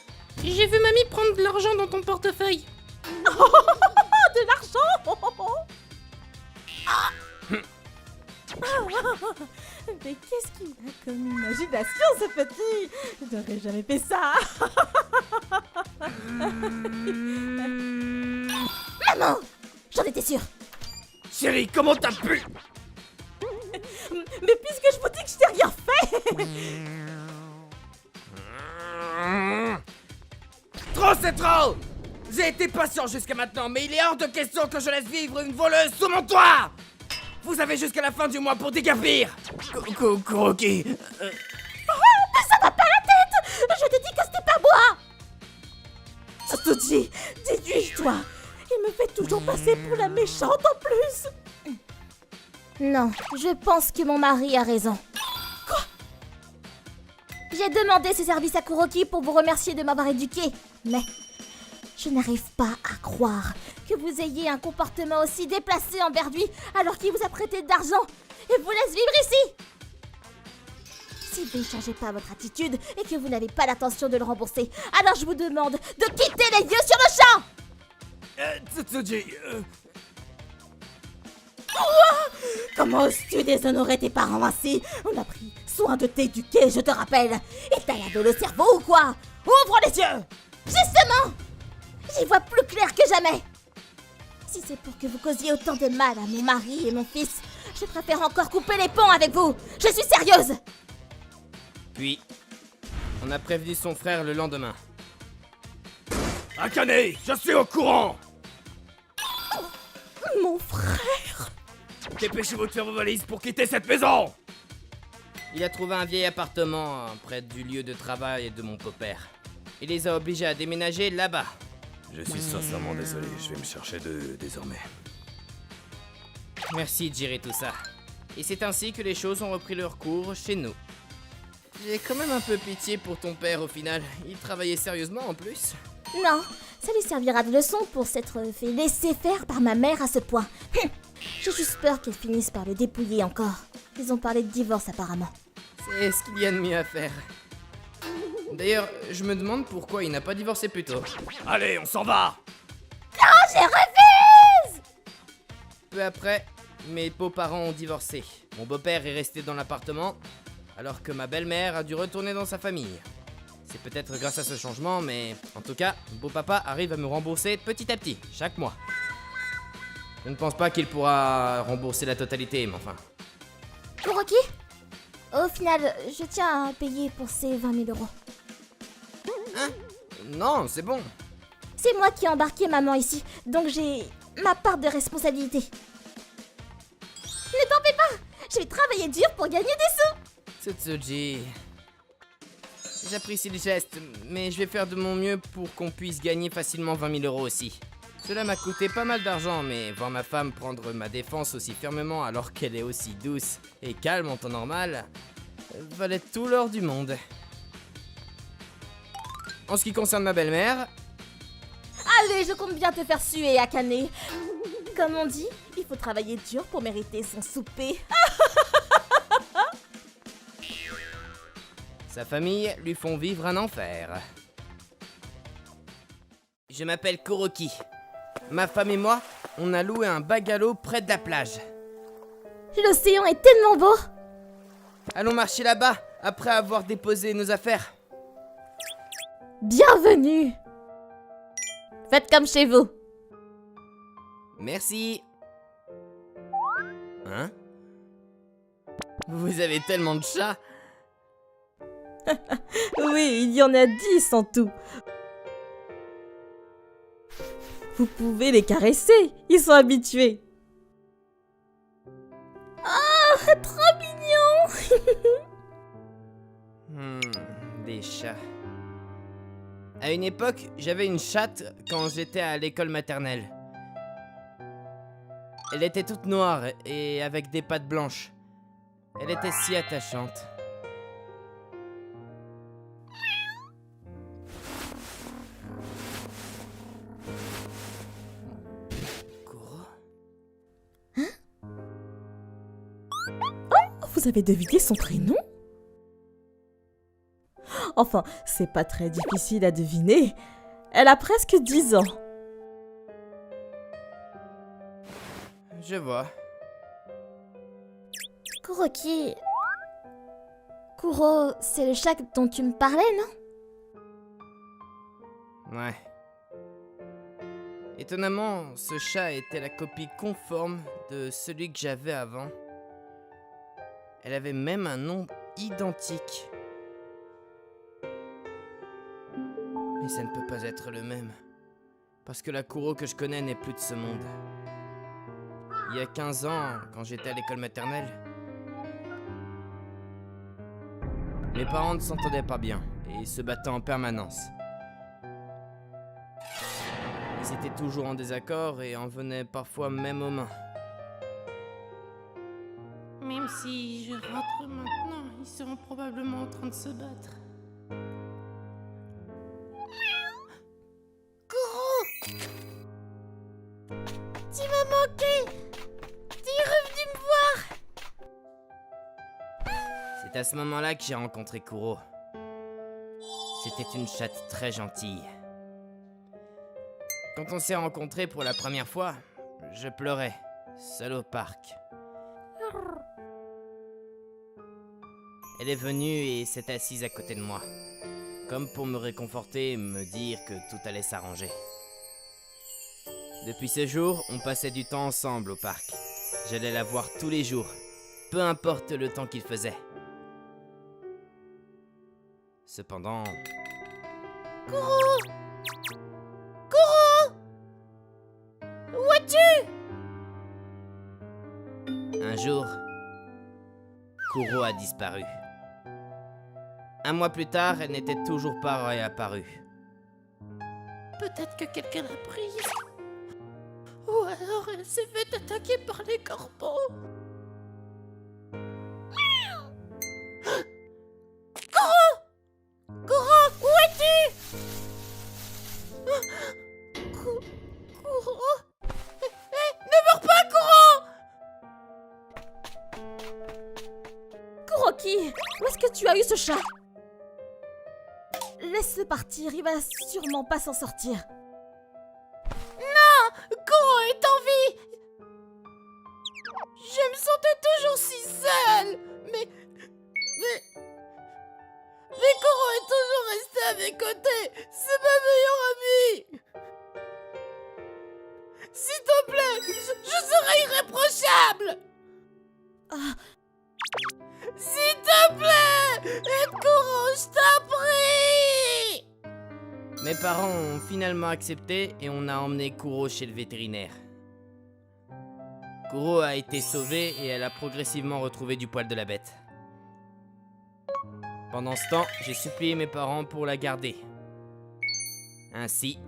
J'ai vu mamie prendre de l'argent dans ton portefeuille. De l'argent! Mais qu'est-ce qu'il a comme imagination, ce petit? Je n'aurais jamais fait ça! Maman! J'en étais sûre! Chérie, comment t'as pu? Mais puisque je vous dis que je t'ai rien fait! Trop, c'est trop! J'ai été patient jusqu'à maintenant, mais il est hors de question que je laisse vivre une voleuse sous mon toit! Vous avez jusqu'à la fin du mois pour déguerpir. Kuroki, Je t'ai dit que c'était pas moi. Tsuji, déduis-toi. Il me fait toujours passer pour la méchante en plus. Non, je pense que mon mari a raison. Quoi? J'ai demandé ce service à Kuroki pour vous remercier de m'avoir éduqué, mais je n'arrive pas à croire que vous ayez un comportement aussi déplacé envers lui alors qu'il vous a prêté de l'argent et vous laisse vivre ici. Si vous ne changez pas votre attitude et que vous n'avez pas l'intention de le rembourser, alors je vous demande de quitter les lieux sur le champ. Tsuji, Comment oses-tu déshonorer tes parents ainsi? On a pris soin de t'éduquer, je te rappelle. Et t'as lavé le cerveau ou quoi? Ouvre les yeux! Justement, j'y vois plus clair que jamais. Si c'est pour que vous causiez autant de mal à mon mari et mon fils, je préfère encore couper les ponts avec vous. Je suis sérieuse. Puis, on a prévenu son frère le lendemain. Akane, je suis au courant. Mon frère! Dépêchez-vous de faire vos valises pour quitter cette maison. Il a trouvé un vieil appartement près du lieu de travail de mon beau-père. Il les a obligés à déménager là-bas. Je suis sincèrement désolé, je vais me chercher d'eux désormais. Merci de gérer tout ça. Et c'est ainsi que les choses ont repris leur cours chez nous. J'ai quand même un peu pitié pour ton père au final. Il travaillait sérieusement en plus. Non, ça lui servira de leçon pour s'être fait laisser faire par ma mère à ce point. J'ai juste peur qu'elle finisse par le dépouiller encore. Ils ont parlé de divorce apparemment. C'est ce qu'il y a de mieux à faire. D'ailleurs, je me demande pourquoi il n'a pas divorcé plus tôt. Allez, on s'en va. Je refuse! Peu après, mes beaux-parents ont divorcé. Mon beau-père est resté dans l'appartement, alors que ma belle-mère a dû retourner dans sa famille. C'est peut-être grâce à ce changement, mais en tout cas, beau-papa arrive à me rembourser petit à petit, chaque mois. Je ne pense pas qu'il pourra rembourser la totalité, mais enfin... Kuroki? Au final, je tiens à payer pour ces 20 000 euros. Non, c'est bon. C'est moi qui ai embarqué maman ici, donc j'ai ma part de responsabilité. Ne t'en fais pas! Je vais travailler dur pour gagner des sous! Tsutsuji... J'apprécie le geste, mais je vais faire de mon mieux pour qu'on puisse gagner facilement 20 000 euros aussi. Cela m'a coûté pas mal d'argent, mais voir ma femme prendre ma défense aussi fermement alors qu'elle est aussi douce et calme en temps normal, valait tout l'or du monde. En ce qui concerne ma belle-mère, Allez, je compte bien te faire suer, Akane. Comme on dit, il faut travailler dur pour mériter son souper. sa famille lui font vivre un enfer. Je m'appelle Kuroki. Ma femme et moi, on a loué un bungalow près de la plage. L'océan est tellement beau! Allons marcher là-bas après avoir déposé nos affaires. Bienvenue! Faites comme chez vous. Merci. Hein? Vous avez tellement de chats? Oui, il y en a 10 en tout. Vous pouvez les caresser, ils sont habitués. Oh, trop mignon! Des chats. À une époque, j'avais une chatte quand j'étais à l'école maternelle. Elle était toute noire et avec des pattes blanches. Elle était si attachante. Kuro? Vous avez deviné son prénom? Enfin, c'est pas très difficile à deviner. Elle a presque 10 ans. Je vois. Kuroki... Kuro, c'est le chat dont tu me parlais, non? Ouais. Étonnamment, ce chat était la copie conforme de celui que j'avais avant. Elle avait même un nom identique. Mais ça ne peut pas être le même. Parce que la Kuro que je connais n'est plus de ce monde. il y a 15 ans, quand j'étais à l'école maternelle. Mes parents ne s'entendaient pas bien et se battaient en permanence. Ils étaient toujours en désaccord et en venaient parfois même aux mains. Même si je rentre maintenant, ils seront probablement en train de se battre. Tu m'as manqué. Tu es revenu me voir. C'est à ce moment-là que j'ai rencontré Kuro. C'était une chatte très gentille. Quand on s'est rencontrés pour la première fois, je pleurais, seul au parc. Elle est venue et s'est assise à côté de moi, comme pour me réconforter et me dire que tout allait s'arranger. Depuis ce jour, on passait du temps ensemble au parc. J'allais la voir tous les jours, peu importe le temps qu'il faisait. Cependant... Kuro! Où es-tu? Un jour, Kuro a disparu. Un mois plus tard, elle n'était toujours pas réapparue. Peut-être que quelqu'un l'a prise. Ou alors elle s'est fait attaquer par les corbeaux. Kuro, où es-tu? Kuro. Ne meurs pas, Kuro! Kuroki, où est-ce que tu as eu ce chat? Laisse-le partir, il va sûrement pas s'en sortir. Non! Kuro est en vie! Je me sentais toujours si seule! Mais Kuro est toujours resté à mes côtés! C'est ma meilleure amie! S'il te plaît, je serai irréprochable! S'il te plaît! Aide Kuro, je t'en prie! Mes parents ont finalement accepté et on a emmené Kuro chez le vétérinaire. Kuro a été sauvée et elle a progressivement retrouvé du poil de la bête. Pendant ce temps, j'ai supplié mes parents pour la garder. Ainsi,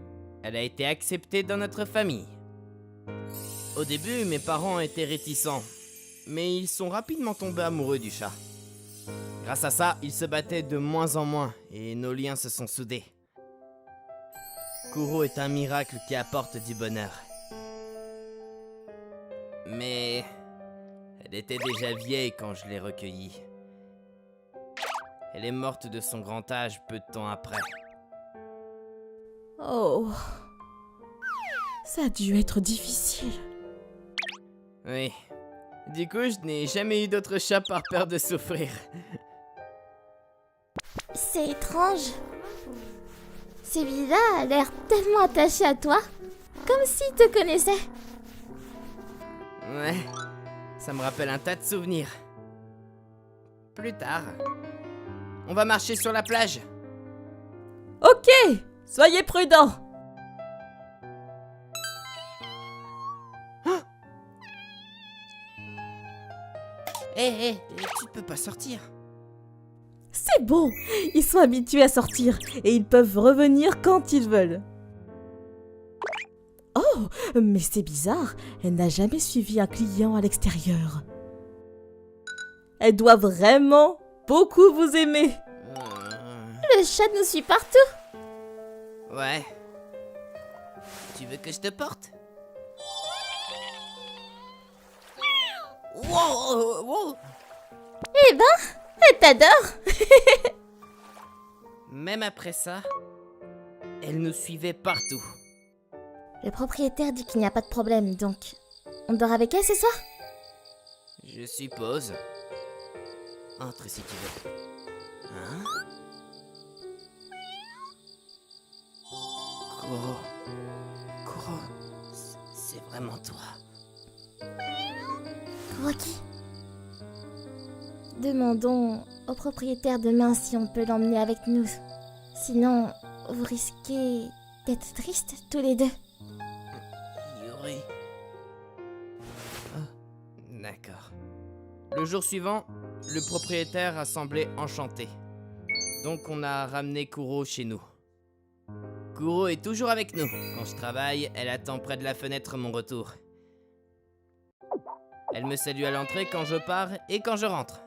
elle a été acceptée dans notre famille. Au début, mes parents étaient réticents, mais ils sont rapidement tombés amoureux du chat. Grâce à ça, ils se battaient de moins en moins et nos liens se sont soudés. Kuro est un miracle qui apporte du bonheur. Mais elle était déjà vieille quand je l'ai recueillie. Elle est morte de son grand âge peu de temps après. Oh. Ça a dû être difficile. Oui. Du coup, je n'ai jamais eu d'autre chat par peur de souffrir. C'est étrange. Celui-là a l'air tellement attaché à toi, comme s'il te connaissait. Ouais, ça me rappelle un tas de souvenirs. Plus tard, on va marcher sur la plage. Ok, soyez prudents. Hé, tu ne peux pas sortir. C'est bon, ils sont habitués à sortir et ils peuvent revenir quand ils veulent. Oh, mais c'est bizarre, elle n'a jamais suivi un client à l'extérieur. Elle doit vraiment beaucoup vous aimer. Le chat nous suit partout. Ouais. Tu veux que je te porte? Wow. Eh ben, elle t'adore. Même après ça, elle nous suivait partout. Le propriétaire dit qu'il n'y a pas de problème, donc on dort avec elle ce soir? Je suppose. Entre si tu veux. Hein? Kuro, c'est vraiment toi. Kuroki. Demandons au propriétaire demain si on peut l'emmener avec nous. Sinon, vous risquez d'être tristes tous les deux. Yuri. Le jour suivant, le propriétaire a semblé enchanté. Donc on a ramené Kuro chez nous. Kuro est toujours avec nous. Quand je travaille, elle attend près de la fenêtre mon retour. Elle me salue à l'entrée quand je pars et quand je rentre.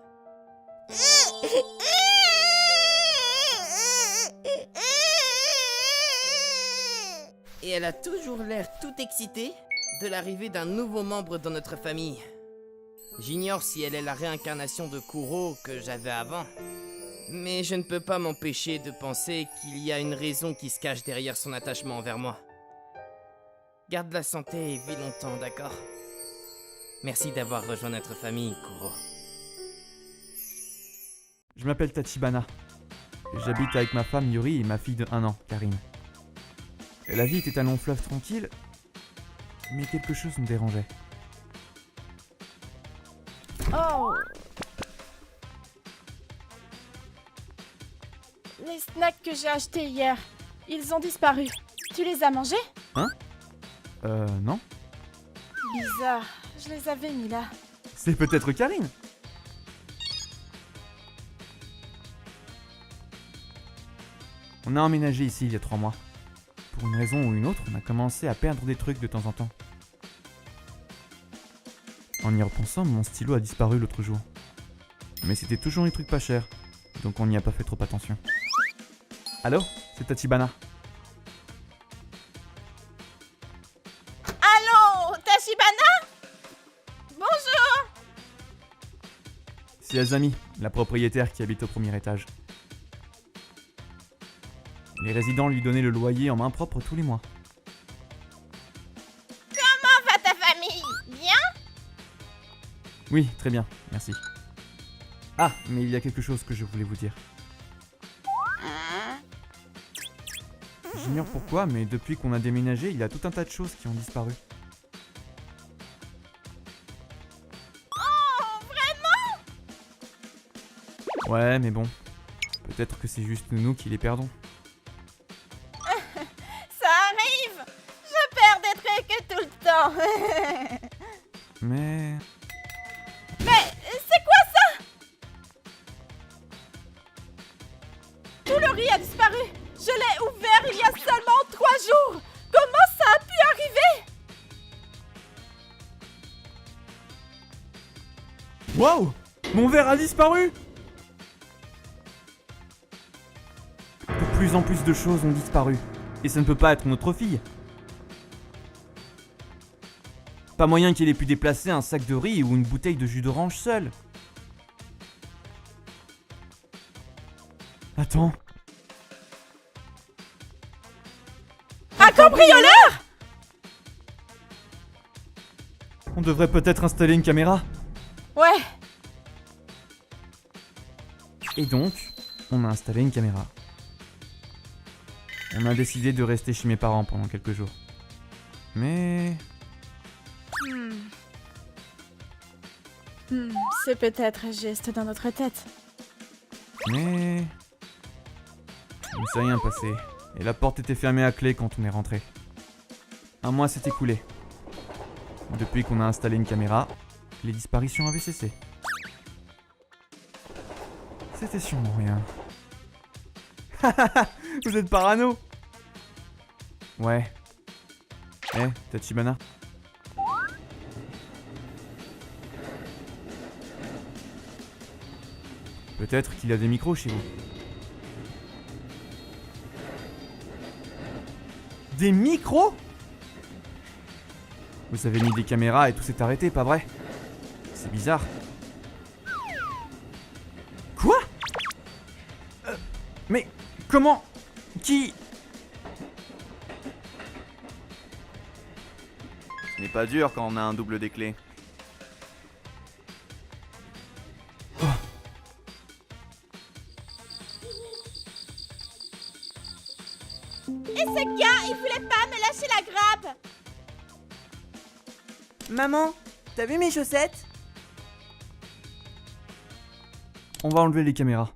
Et elle a toujours l'air tout excitée de l'arrivée d'un nouveau membre dans notre famille. J'ignore si elle est la réincarnation de Kuro que j'avais avant. Mais je ne peux pas m'empêcher de penser qu'il y a une raison qui se cache derrière son attachement envers moi. Garde la santé et vis longtemps, d'accord? Merci d'avoir rejoint notre famille, Kuro. Je m'appelle Tachibana. J'habite avec ma femme Yuri et ma fille de 1 an, Karine. La vie était un long fleuve tranquille, mais quelque chose me dérangeait. Oh! Les snacks que j'ai achetés hier, ils ont disparu. Tu les as mangés? Non? Bizarre, je les avais mis là. C'est peut-être Karine? On a emménagé ici il y a 3 mois. Pour une raison ou une autre, on a commencé à perdre des trucs de temps en temps. En y repensant, mon stylo a disparu l'autre jour. Mais c'était toujours des trucs pas chers, donc on n'y a pas fait trop attention. Allô? C'est Tachibana. Allô, Tachibana? Bonjour! C'est Azami, la propriétaire qui habite au premier étage. Les résidents lui donnaient le loyer en main propre tous les mois. Comment va ta famille? Bien? Oui, très bien, merci. Ah, mais il y a quelque chose que je voulais vous dire. J'ignore pourquoi, mais depuis qu'on a déménagé, il y a tout un tas de choses qui ont disparu. Oh, vraiment? Ouais, mais bon. Peut-être que c'est juste nous qui les perdons. Ça arrive! Je perds des trucs tout le temps. Mais... Mais c'est quoi ça? Tout le riz a disparu. Je l'ai ouvert il y a seulement 3 jours. Comment ça a pu arriver? Waouh! Mon verre a disparu! De plus en plus de choses ont disparu. Et ça ne peut pas être notre fille. Pas moyen qu'elle ait pu déplacer un sac de riz ou une bouteille de jus d'orange seule. Attends. Un cambrioleur? On devrait peut-être installer une caméra. Ouais. Et donc, on a installé une caméra. On a décidé de rester chez mes parents pendant quelques jours. Mais... C'est peut-être un geste dans notre tête. Mais... Il ne s'est rien passé. Et la porte était fermée à clé quand on est rentré. 1 mois s'est écoulé. Depuis qu'on a installé une caméra, les disparitions avaient cessé. C'était sûrement rien. Vous êtes parano? Ouais. Eh, Tachibana? Peut-être qu'il y a des micros chez vous. Des micros? Vous avez mis des caméras et tout s'est arrêté, pas vrai? C'est bizarre. Quoi? Mais comment? Qui? Ce n'est pas dur quand on a un double des clés. Et ce gars, il voulait pas me lâcher la grappe. Maman, t'as vu mes chaussettes? On va enlever les caméras.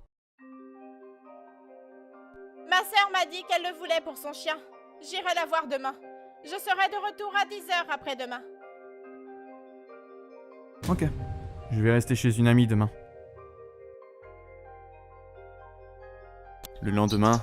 Ma sœur m'a dit qu'elle le voulait pour son chien. J'irai la voir demain. Je serai de retour à 10h après-demain. Ok. Je vais rester chez une amie demain. Le lendemain...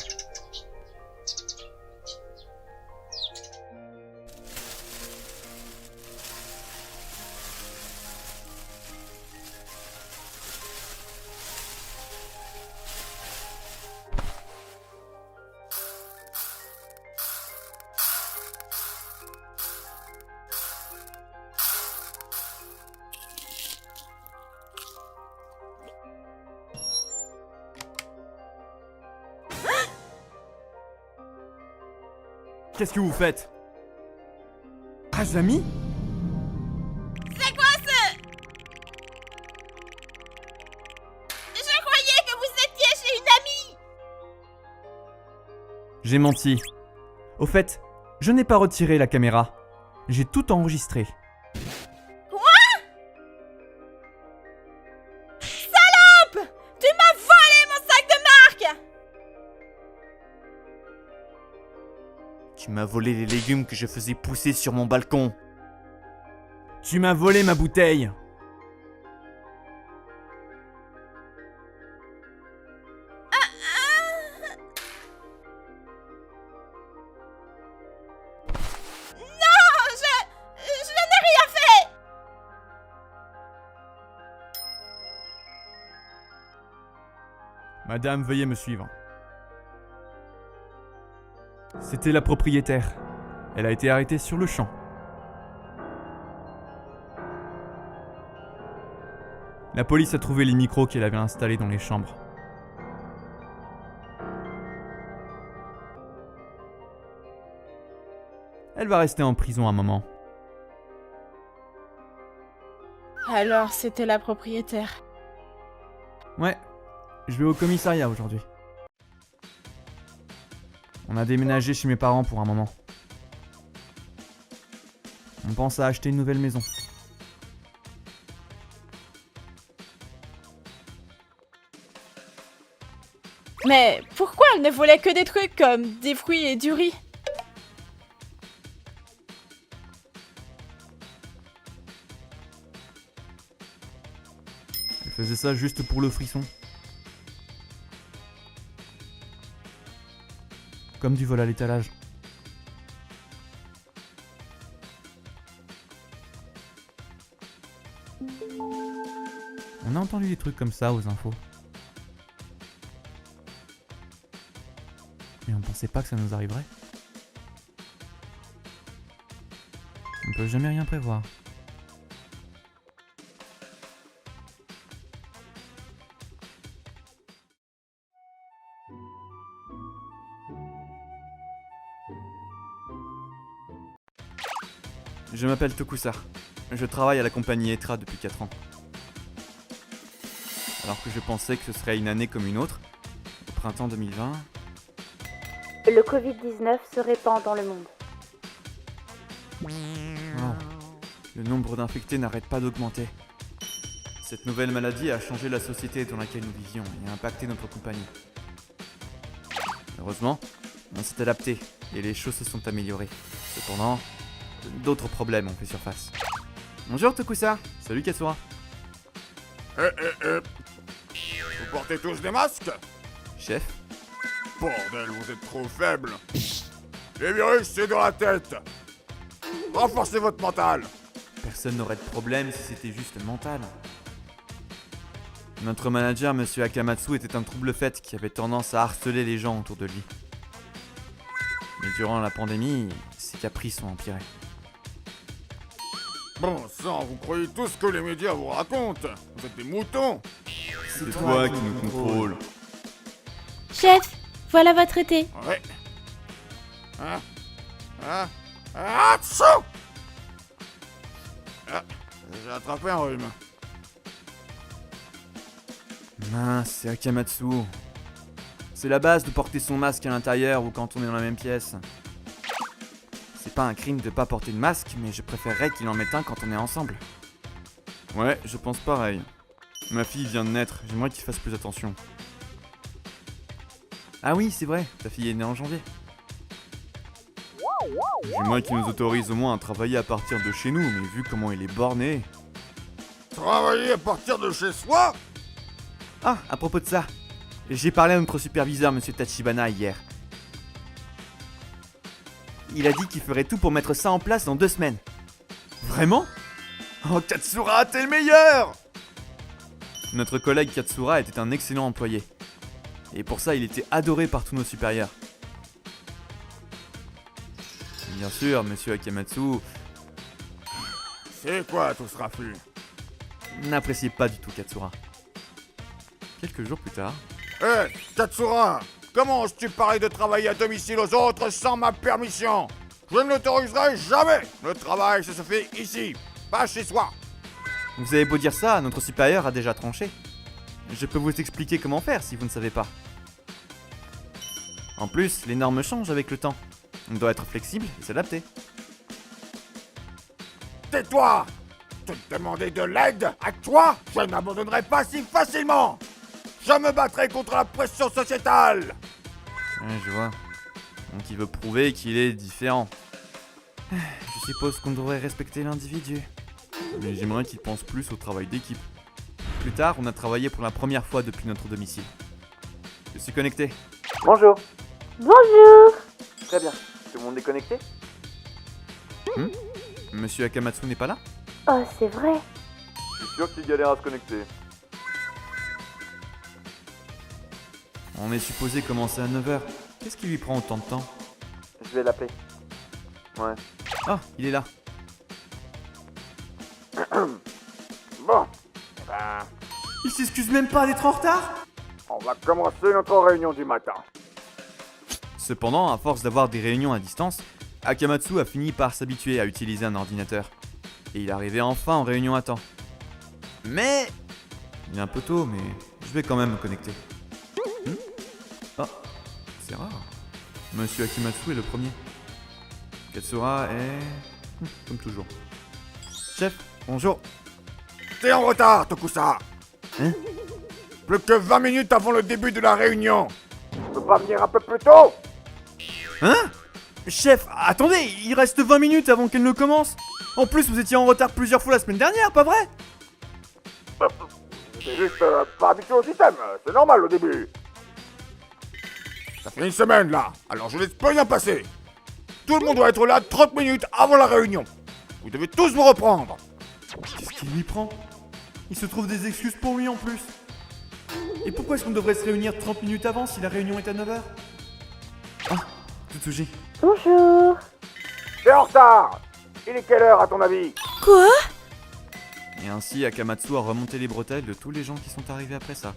Qu'est-ce que vous faites? Azami? C'est quoi ce... Je croyais que vous étiez chez une amie. J'ai menti. Au fait, je n'ai pas retiré la caméra. J'ai tout enregistré. Salope! Tu m'as volé mon sac de marque! Tu m'as volé les légumes que je faisais pousser sur mon balcon. Tu m'as volé ma bouteille. Non, je n'ai rien fait! Madame, veuillez me suivre. C'était la propriétaire. Elle a été arrêtée sur le champ. La police a trouvé les micros qu'elle avait installés dans les chambres. Elle va rester en prison un moment. Alors, c'était la propriétaire. Ouais, je vais au commissariat aujourd'hui. On a déménagé chez mes parents pour un moment. On pense à acheter une nouvelle maison. Mais pourquoi elle ne volait que des trucs comme des fruits et du riz? Elle faisait ça juste pour le frisson. Comme du vol à l'étalage. On a entendu des trucs comme ça aux infos. Mais on pensait pas que ça nous arriverait. On peut jamais rien prévoir. Je m'appelle Tokusar. Je travaille à la compagnie Etra depuis 4 ans. Alors que je pensais que ce serait une année comme une autre, au printemps 2020... Le Covid-19 se répand dans le monde. Oh. Le nombre d'infectés n'arrête pas d'augmenter. Cette nouvelle maladie a changé la société dans laquelle nous vivions et a impacté notre compagnie. Heureusement, on s'est adapté et les choses se sont améliorées. Cependant, d'autres problèmes ont fait surface. Bonjour Tokusa. Salut Katsura. Vous portez tous des masques? Chef. Bordel, vous êtes trop faibles. Les virus, c'est dans la tête. Renforcez votre mental. Personne n'aurait de problème si c'était juste mental. Notre manager, Monsieur Akamatsu, était un trouble-fête qui avait tendance à harceler les gens autour de lui. Mais durant la pandémie, ses caprices ont empiré. Bon sang, vous croyez tout ce que les médias vous racontent? Vous êtes des moutons. C'est toi qui nous contrôle. Chef, voilà votre thé. Ouais. Atchou! J'ai attrapé un rhume. Mince, c'est Akamatsu. C'est la base de porter son masque à l'intérieur ou quand on est dans la même pièce. C'est pas un crime de pas porter de masque, mais je préférerais qu'il en mette un quand on est ensemble. Ouais, je pense pareil. Ma fille vient de naître, j'aimerais qu'il fasse plus attention. Ah oui, c'est vrai, ta fille est née en janvier. J'aimerais qu'il nous autorise au moins à travailler à partir de chez nous, mais vu comment il est borné... Travailler à partir de chez soi? Ah, à propos de ça, j'ai parlé à notre superviseur, monsieur Tachibana, hier. Il a dit qu'il ferait tout pour mettre ça en place dans 2 semaines. Vraiment? Oh, Katsura, t'es le meilleur! Notre collègue Katsura était un excellent employé. Et pour ça, il était adoré par tous nos supérieurs. Bien sûr, monsieur Akamatsu C'est quoi tout ce raffut? n'appréciait pas du tout Katsura. Quelques jours plus tard... Hé, Katsura! Comment oses-tu parler de travailler à domicile aux autres sans ma permission? Je ne l'autoriserai jamais! Le travail, ça se fait ici, pas chez soi! Vous avez beau dire ça, notre supérieur a déjà tranché. Je peux vous expliquer comment faire si vous ne savez pas. En plus, les normes changent avec le temps. On doit être flexible et s'adapter. Tais-toi! Te demander de l'aide à toi, je n'abandonnerai pas si facilement! Je me battrai contre la pression sociétale! Ouais, je vois. Donc il veut prouver qu'il est différent. Je suppose qu'on devrait respecter l'individu. Mais j'aimerais qu'il pense plus au travail d'équipe. Plus tard, on a travaillé pour la première fois depuis notre domicile. Je suis connecté. Bonjour. Bonjour. Très bien. Tout le monde est connecté? Monsieur Akamatsu n'est pas là? Oh, c'est vrai. Je suis sûr qu'il galère à se connecter. On est supposé commencer à 9h. Qu'est-ce qui lui prend autant de temps? Je vais l'appeler. Ouais. Ah, il est là. Bon, eh ben, Il s'excuse même pas d'être en retard? on va commencer notre réunion du matin. Cependant, à force d'avoir des réunions à distance, Akamatsu a fini par s'habituer à utiliser un ordinateur. Et il arrivait enfin en réunion à temps. Mais... il est un peu tôt, mais je vais quand même me connecter. Ah, c'est rare. Monsieur Akimatsu est le premier. Katsura est... comme toujours. Chef, bonjour. T'es en retard, Tokusa. Hein? Plus que 20 minutes avant le début de la réunion. Tu peux pas venir un peu plus tôt? Hein? Chef, attendez, il reste 20 minutes avant qu'elle ne commence. En plus, vous étiez en retard plusieurs fois la semaine dernière, pas vrai? J'étais juste pas habitué au système, c'est normal au début. Ça fait une semaine là, alors je laisse plus rien passer. Tout le monde doit être là 30 minutes avant la réunion. Vous devez tous vous reprendre. Qu'est-ce qu'il lui prend? Il se trouve des excuses pour lui en plus. Et pourquoi est-ce qu'on devrait se réunir 30 minutes avant si la réunion est à 9h? Ah, Tsutsuji. Bonjour. T'es en retard. Il est quelle heure à ton avis? Quoi? Et ainsi, Akamatsu a remonté les bretelles de tous les gens qui sont arrivés après ça.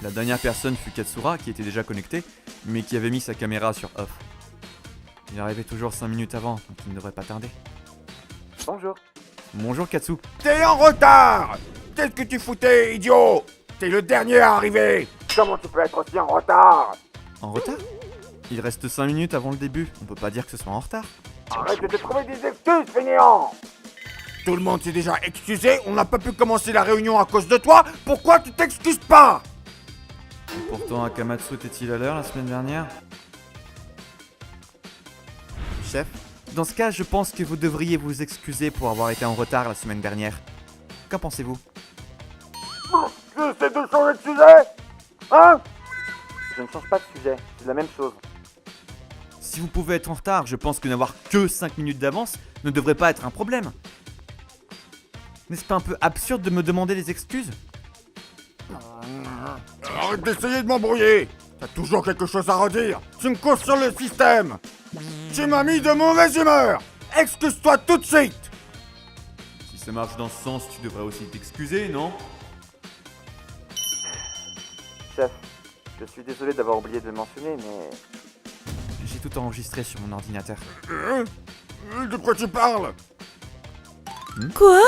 La dernière personne fut Katsura, qui était déjà connecté, mais qui avait mis sa caméra sur off. Il arrivait toujours 5 minutes avant, donc il ne devrait pas tarder. Bonjour. Bonjour Katsu. T'es en retard. Qu'est-ce que tu foutais, idiot? T'es le dernier à arriver. Comment tu peux être aussi en retard? En retard? Il reste 5 minutes avant le début, on peut pas dire que ce soit en retard. Arrête de te trouver des excuses, fainéant. Tout le monde s'est déjà excusé, on n'a pas pu commencer la réunion à cause de toi. Pourquoi tu t'excuses pas? Et pourtant, Akamatsu était-il à l'heure la semaine dernière? Chef, dans ce cas, je pense que vous devriez vous excuser pour avoir été en retard la semaine dernière. Qu'en pensez-vous? Tu essaies de changer de sujet? Hein? Je ne change pas de sujet, c'est la même chose. Si vous pouvez être en retard, je pense que n'avoir que 5 minutes d'avance ne devrait pas être un problème. N'est-ce pas un peu absurde de me demander des excuses? Arrête d'essayer de m'embrouiller. T'as toujours quelque chose à redire. Tu me cautionnes le système. Tu m'as mis de mauvaise humeur. Excuse-toi tout de suite. Si ça marche dans ce sens, tu devrais aussi t'excuser, non? Chef, je suis désolé d'avoir oublié de le mentionner, mais... J'ai tout enregistré sur mon ordinateur. De quoi tu parles? Quoi?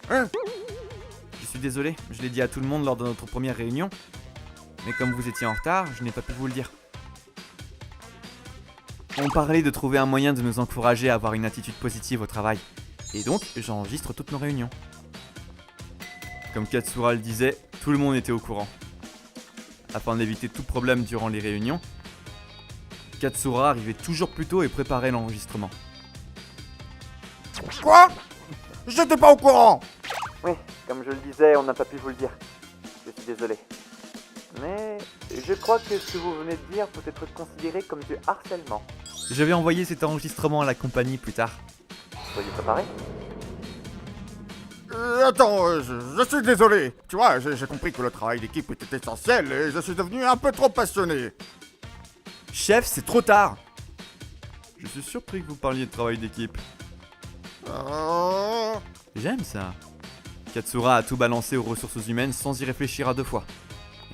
Je suis désolé, je l'ai dit à tout le monde lors de notre première réunion. Mais comme vous étiez en retard, je n'ai pas pu vous le dire. On parlait de trouver un moyen de nous encourager à avoir une attitude positive au travail. Et donc, j'enregistre toutes nos réunions. Comme Katsura le disait, tout le monde était au courant. Afin d'éviter tout problème durant les réunions, Katsura arrivait toujours plus tôt et préparait l'enregistrement. Quoi? J'étais pas au courant. Oui, comme je le disais, on n'a pas pu vous le dire. Je suis désolé. Mais je crois que ce que vous venez de dire peut être considéré comme du harcèlement. Je vais envoyer cet enregistrement à la compagnie plus tard. Soyez préparés. Attends, je suis désolé. Tu vois, j'ai compris que le travail d'équipe était essentiel et je suis devenu un peu trop passionné. Chef, c'est trop tard. Je suis surpris que vous parliez de travail d'équipe. J'aime ça. Katsura a tout balancé aux ressources humaines sans y réfléchir à deux fois.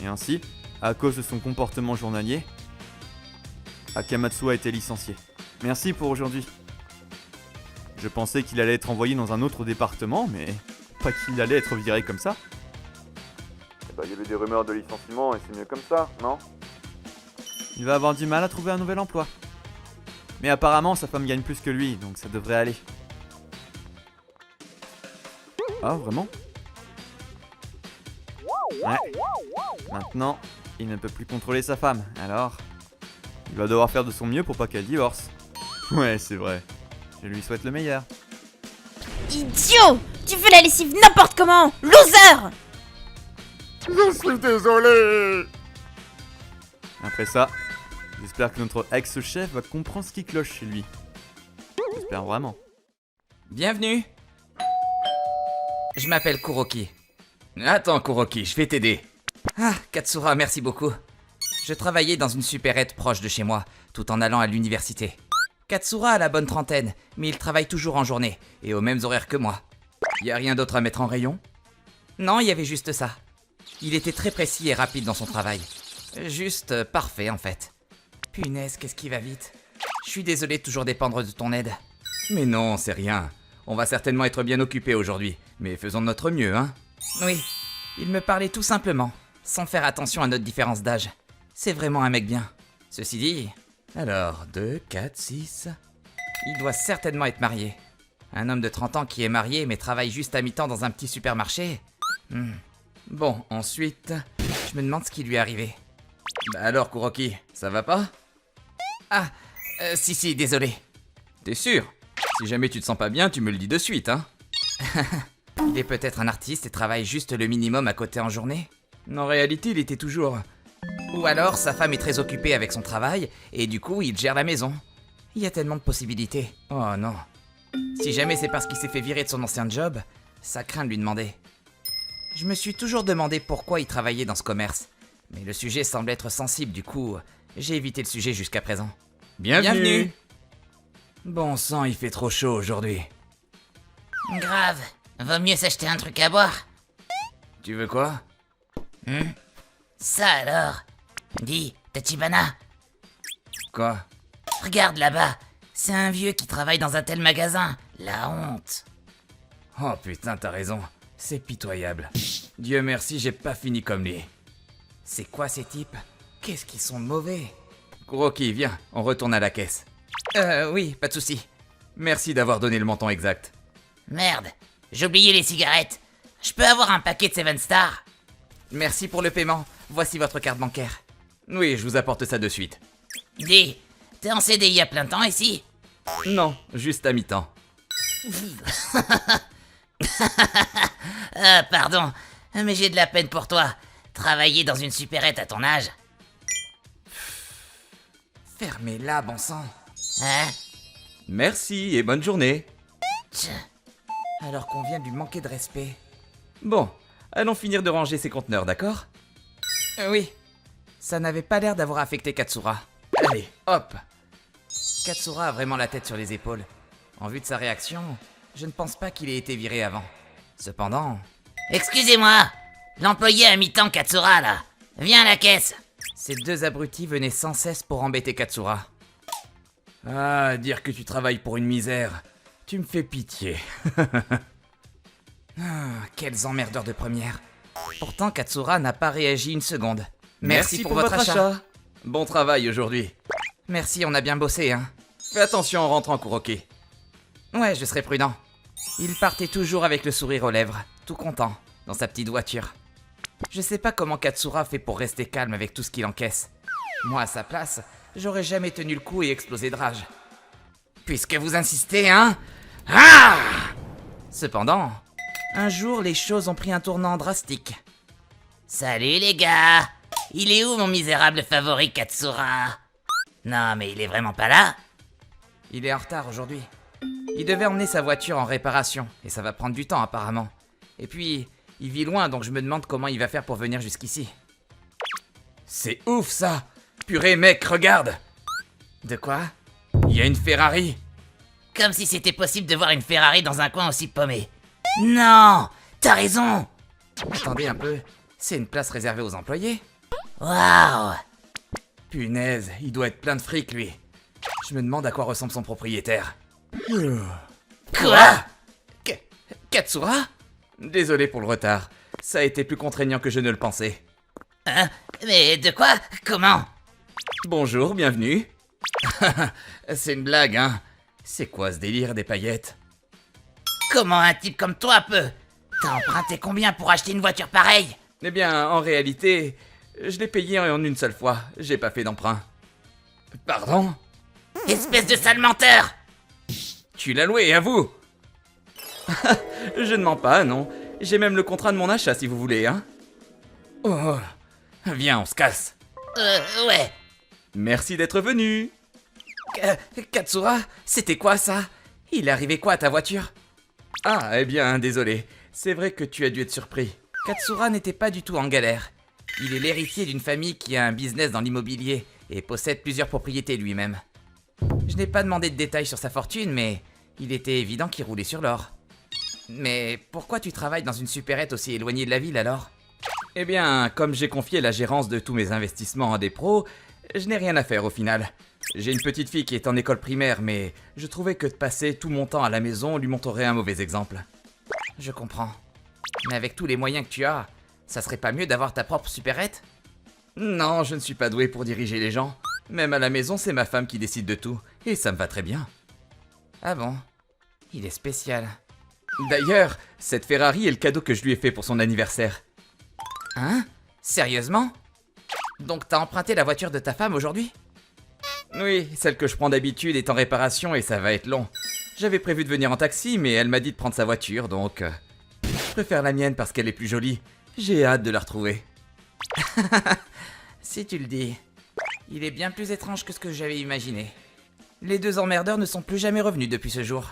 Et ainsi, à cause de son comportement journalier, Akamatsu a été licencié. Merci pour aujourd'hui. Je pensais qu'il allait être envoyé dans un autre département, mais pas qu'il allait être viré comme ça. Il y avait des rumeurs de licenciement et c'est mieux comme ça, non? Il va avoir du mal à trouver un nouvel emploi. Mais apparemment, sa femme gagne plus que lui, donc ça devrait aller. Ah, vraiment? Ouais. Maintenant, il ne peut plus contrôler sa femme, alors... il va devoir faire de son mieux pour pas qu'elle divorce. Ouais, c'est vrai. Je lui souhaite le meilleur. Idiot! Tu fais la lessive n'importe comment! Loser! Je suis désolé. Après ça, j'espère que notre ex-chef va comprendre ce qui cloche chez lui. J'espère vraiment. Bienvenue. Je m'appelle Kuroki. Attends Kuroki, je vais t'aider. Ah, Katsura, merci beaucoup. Je travaillais dans une supérette proche de chez moi, tout en allant à l'université. Katsura a la bonne trentaine, mais il travaille toujours en journée, et aux mêmes horaires que moi. Y a rien d'autre à mettre en rayon? Non, il y avait juste ça. Il était très précis et rapide dans son travail. Juste parfait en fait. Punaise, qu'est-ce qui va vite. Je suis désolé de toujours dépendre de ton aide. Mais non, c'est rien. On va certainement être bien occupés aujourd'hui, mais faisons de notre mieux, hein? Oui, il me parlait tout simplement, sans faire attention à notre différence d'âge. C'est vraiment un mec bien. Ceci dit... Alors, 2, 4, 6... Il doit certainement être marié. Un homme de 30 ans qui est marié mais travaille juste à mi-temps dans un petit supermarché. Bon, ensuite... Je me demande ce qui lui est arrivé. Bah alors, Kuroki, ça va pas? Ah, si, désolé. T'es sûr? Si jamais tu te sens pas bien, tu me le dis de suite, hein? Il est peut-être un artiste et travaille juste le minimum à côté en journée? En réalité, il était toujours... Ou alors, sa femme est très occupée avec son travail, et du coup, il gère la maison. Il y a tellement de possibilités. Oh non. Si jamais c'est parce qu'il s'est fait virer de son ancien job, ça craint de lui demander. Je me suis toujours demandé pourquoi il travaillait dans ce commerce. Mais le sujet semble être sensible, du coup, j'ai évité le sujet jusqu'à présent. Bienvenue. Bon sang, il fait trop chaud aujourd'hui. Grave, vaut mieux s'acheter un truc à boire. Tu veux quoi? Ça alors. Dis, Tachibana, Quoi? regarde là-bas. C'est un vieux qui travaille dans un tel magasin. La honte. Oh putain, t'as raison. C'est pitoyable. Dieu merci, j'ai pas fini comme lui. C'est quoi ces types? Qu'est-ce qu'ils sont mauvais? Kuroki, viens, on retourne à la caisse. Oui, pas de souci. Merci d'avoir donné le montant exact. Merde, j'ai oublié les cigarettes. Je peux avoir un paquet de Seven Star? Merci pour le paiement. Voici votre carte bancaire. Oui, je vous apporte ça de suite. Dis, t'es en CDI à plein temps ici? Non, juste à mi-temps. Pardon, mais j'ai de la peine pour toi. Travailler dans une supérette à ton âge. Fermez-la, bon sang. Hein? Merci et bonne journée. Tch. Alors qu'on vient de lui manquer de respect. Bon, allons finir de ranger ces conteneurs, d'accord? Oui. Ça n'avait pas l'air d'avoir affecté Katsura. Allez, hop. Katsura a vraiment la tête sur les épaules. En vue de sa réaction, je ne pense pas qu'il ait été viré avant. Cependant... Excusez-moi, l'employé à mi-temps Katsura là. Viens à la caisse. Ces deux abrutis venaient sans cesse pour embêter Katsura. Ah, dire que tu travailles pour une misère. Tu me fais pitié. Quels emmerdeurs de première. Pourtant, Katsura n'a pas réagi une seconde. Merci pour votre achat. Bon travail aujourd'hui. Merci, on a bien bossé, hein. Fais attention en rentrant, Kuroki. Ouais, je serai prudent. Il partait toujours avec le sourire aux lèvres, tout content, dans sa petite voiture. Je sais pas comment Katsura fait pour rester calme avec tout ce qu'il encaisse. Moi, à sa place, j'aurais jamais tenu le coup et explosé de rage. Puisque vous insistez, hein? Ah! Cependant, un jour, les choses ont pris un tournant drastique. Salut les gars! Il est où mon misérable favori Katsura? Non mais il est vraiment pas là? Il est en retard aujourd'hui. Il devait emmener sa voiture en réparation, et ça va prendre du temps apparemment. Et puis, il vit loin, donc je me demande comment il va faire pour venir jusqu'ici. C'est ouf ça! Purée mec, regarde! De quoi? Il y a une Ferrari! Comme si c'était possible de voir une Ferrari dans un coin aussi paumé. Non! T'as raison! Attendez un peu, c'est une place réservée aux employés? Waouh! Punaise, il doit être plein de fric lui. Je me demande à quoi ressemble son propriétaire. Quoi? Katsura? Désolé pour le retard. Ça a été plus contraignant que je ne le pensais. Hein? Mais de quoi? Comment? Bonjour, bienvenue. C'est une blague, hein? C'est quoi ce délire des paillettes? Comment un type comme toi peut? T'as emprunté combien pour acheter une voiture pareille? Eh bien, en réalité, je l'ai payé en une seule fois. J'ai pas fait d'emprunt. Pardon? Espèce de sale menteur! Tu l'as loué, à vous! Je ne mens pas, non. J'ai même le contrat de mon achat si vous voulez, hein. Oh, viens, on se casse. Ouais. Merci d'être venu. Katsura, c'était quoi ça? Il est arrivé quoi à ta voiture? Ah, eh bien, désolé. C'est vrai que tu as dû être surpris. Katsura n'était pas du tout en galère. Il est l'héritier d'une famille qui a un business dans l'immobilier et possède plusieurs propriétés lui-même. Je n'ai pas demandé de détails sur sa fortune, mais il était évident qu'il roulait sur l'or. Mais pourquoi tu travailles dans une supérette aussi éloignée de la ville alors? Eh bien, comme j'ai confié la gérance de tous mes investissements à des pros, je n'ai rien à faire au final. J'ai une petite fille qui est en école primaire, mais je trouvais que de passer tout mon temps à la maison lui montrerait un mauvais exemple. Je comprends. Mais avec tous les moyens que tu as, ça serait pas mieux d'avoir ta propre supérette? Non, je ne suis pas doué pour diriger les gens. Même à la maison, c'est ma femme qui décide de tout, et ça me va très bien. Ah bon? Il est spécial. D'ailleurs, cette Ferrari est le cadeau que je lui ai fait pour son anniversaire. Hein? Sérieusement? Donc t'as emprunté la voiture de ta femme aujourd'hui? Oui, celle que je prends d'habitude est en réparation et ça va être long. J'avais prévu de venir en taxi, mais elle m'a dit de prendre sa voiture, donc... je préfère la mienne parce qu'elle est plus jolie. J'ai hâte de la retrouver. Si tu le dis. Il est bien plus étrange que ce que j'avais imaginé. Les deux emmerdeurs ne sont plus jamais revenus depuis ce jour.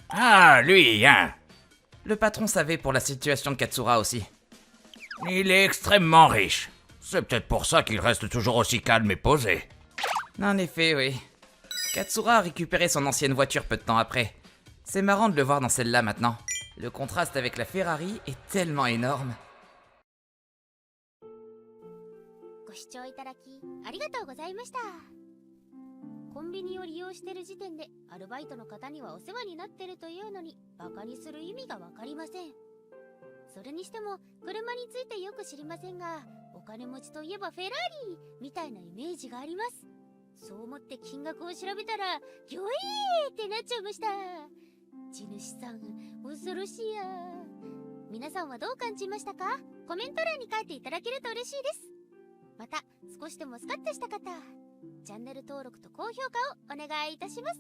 Ah, lui, hein? Le patron savait pour la situation de Katsura aussi. Il est extrêmement riche. C'est peut-être pour ça qu'il reste toujours aussi calme et posé. En effet, oui. Katsura a récupéré son ancienne voiture peu de temps après. C'est marrant de le voir dans celle-là maintenant. Le contraste avec la Ferrari est tellement énorme. ご視聴いただきありがとうございました。コンビニを利用してる時点でアルバイトの方にはお世話になってるというのにバカにする意味がわかりません。それにしても車についてよく知りませんが、お金持ちといえばフェラーリみたいなイメージがあります。そう思って金額を調べたらギョイーってなっちゃいました。地主さん恐ろしいや。皆さんはどう感じましたか？コメント欄に書いていただけると嬉しいです。また少しでもスカッとした方、チャンネル登録と高評価をお願いいたします。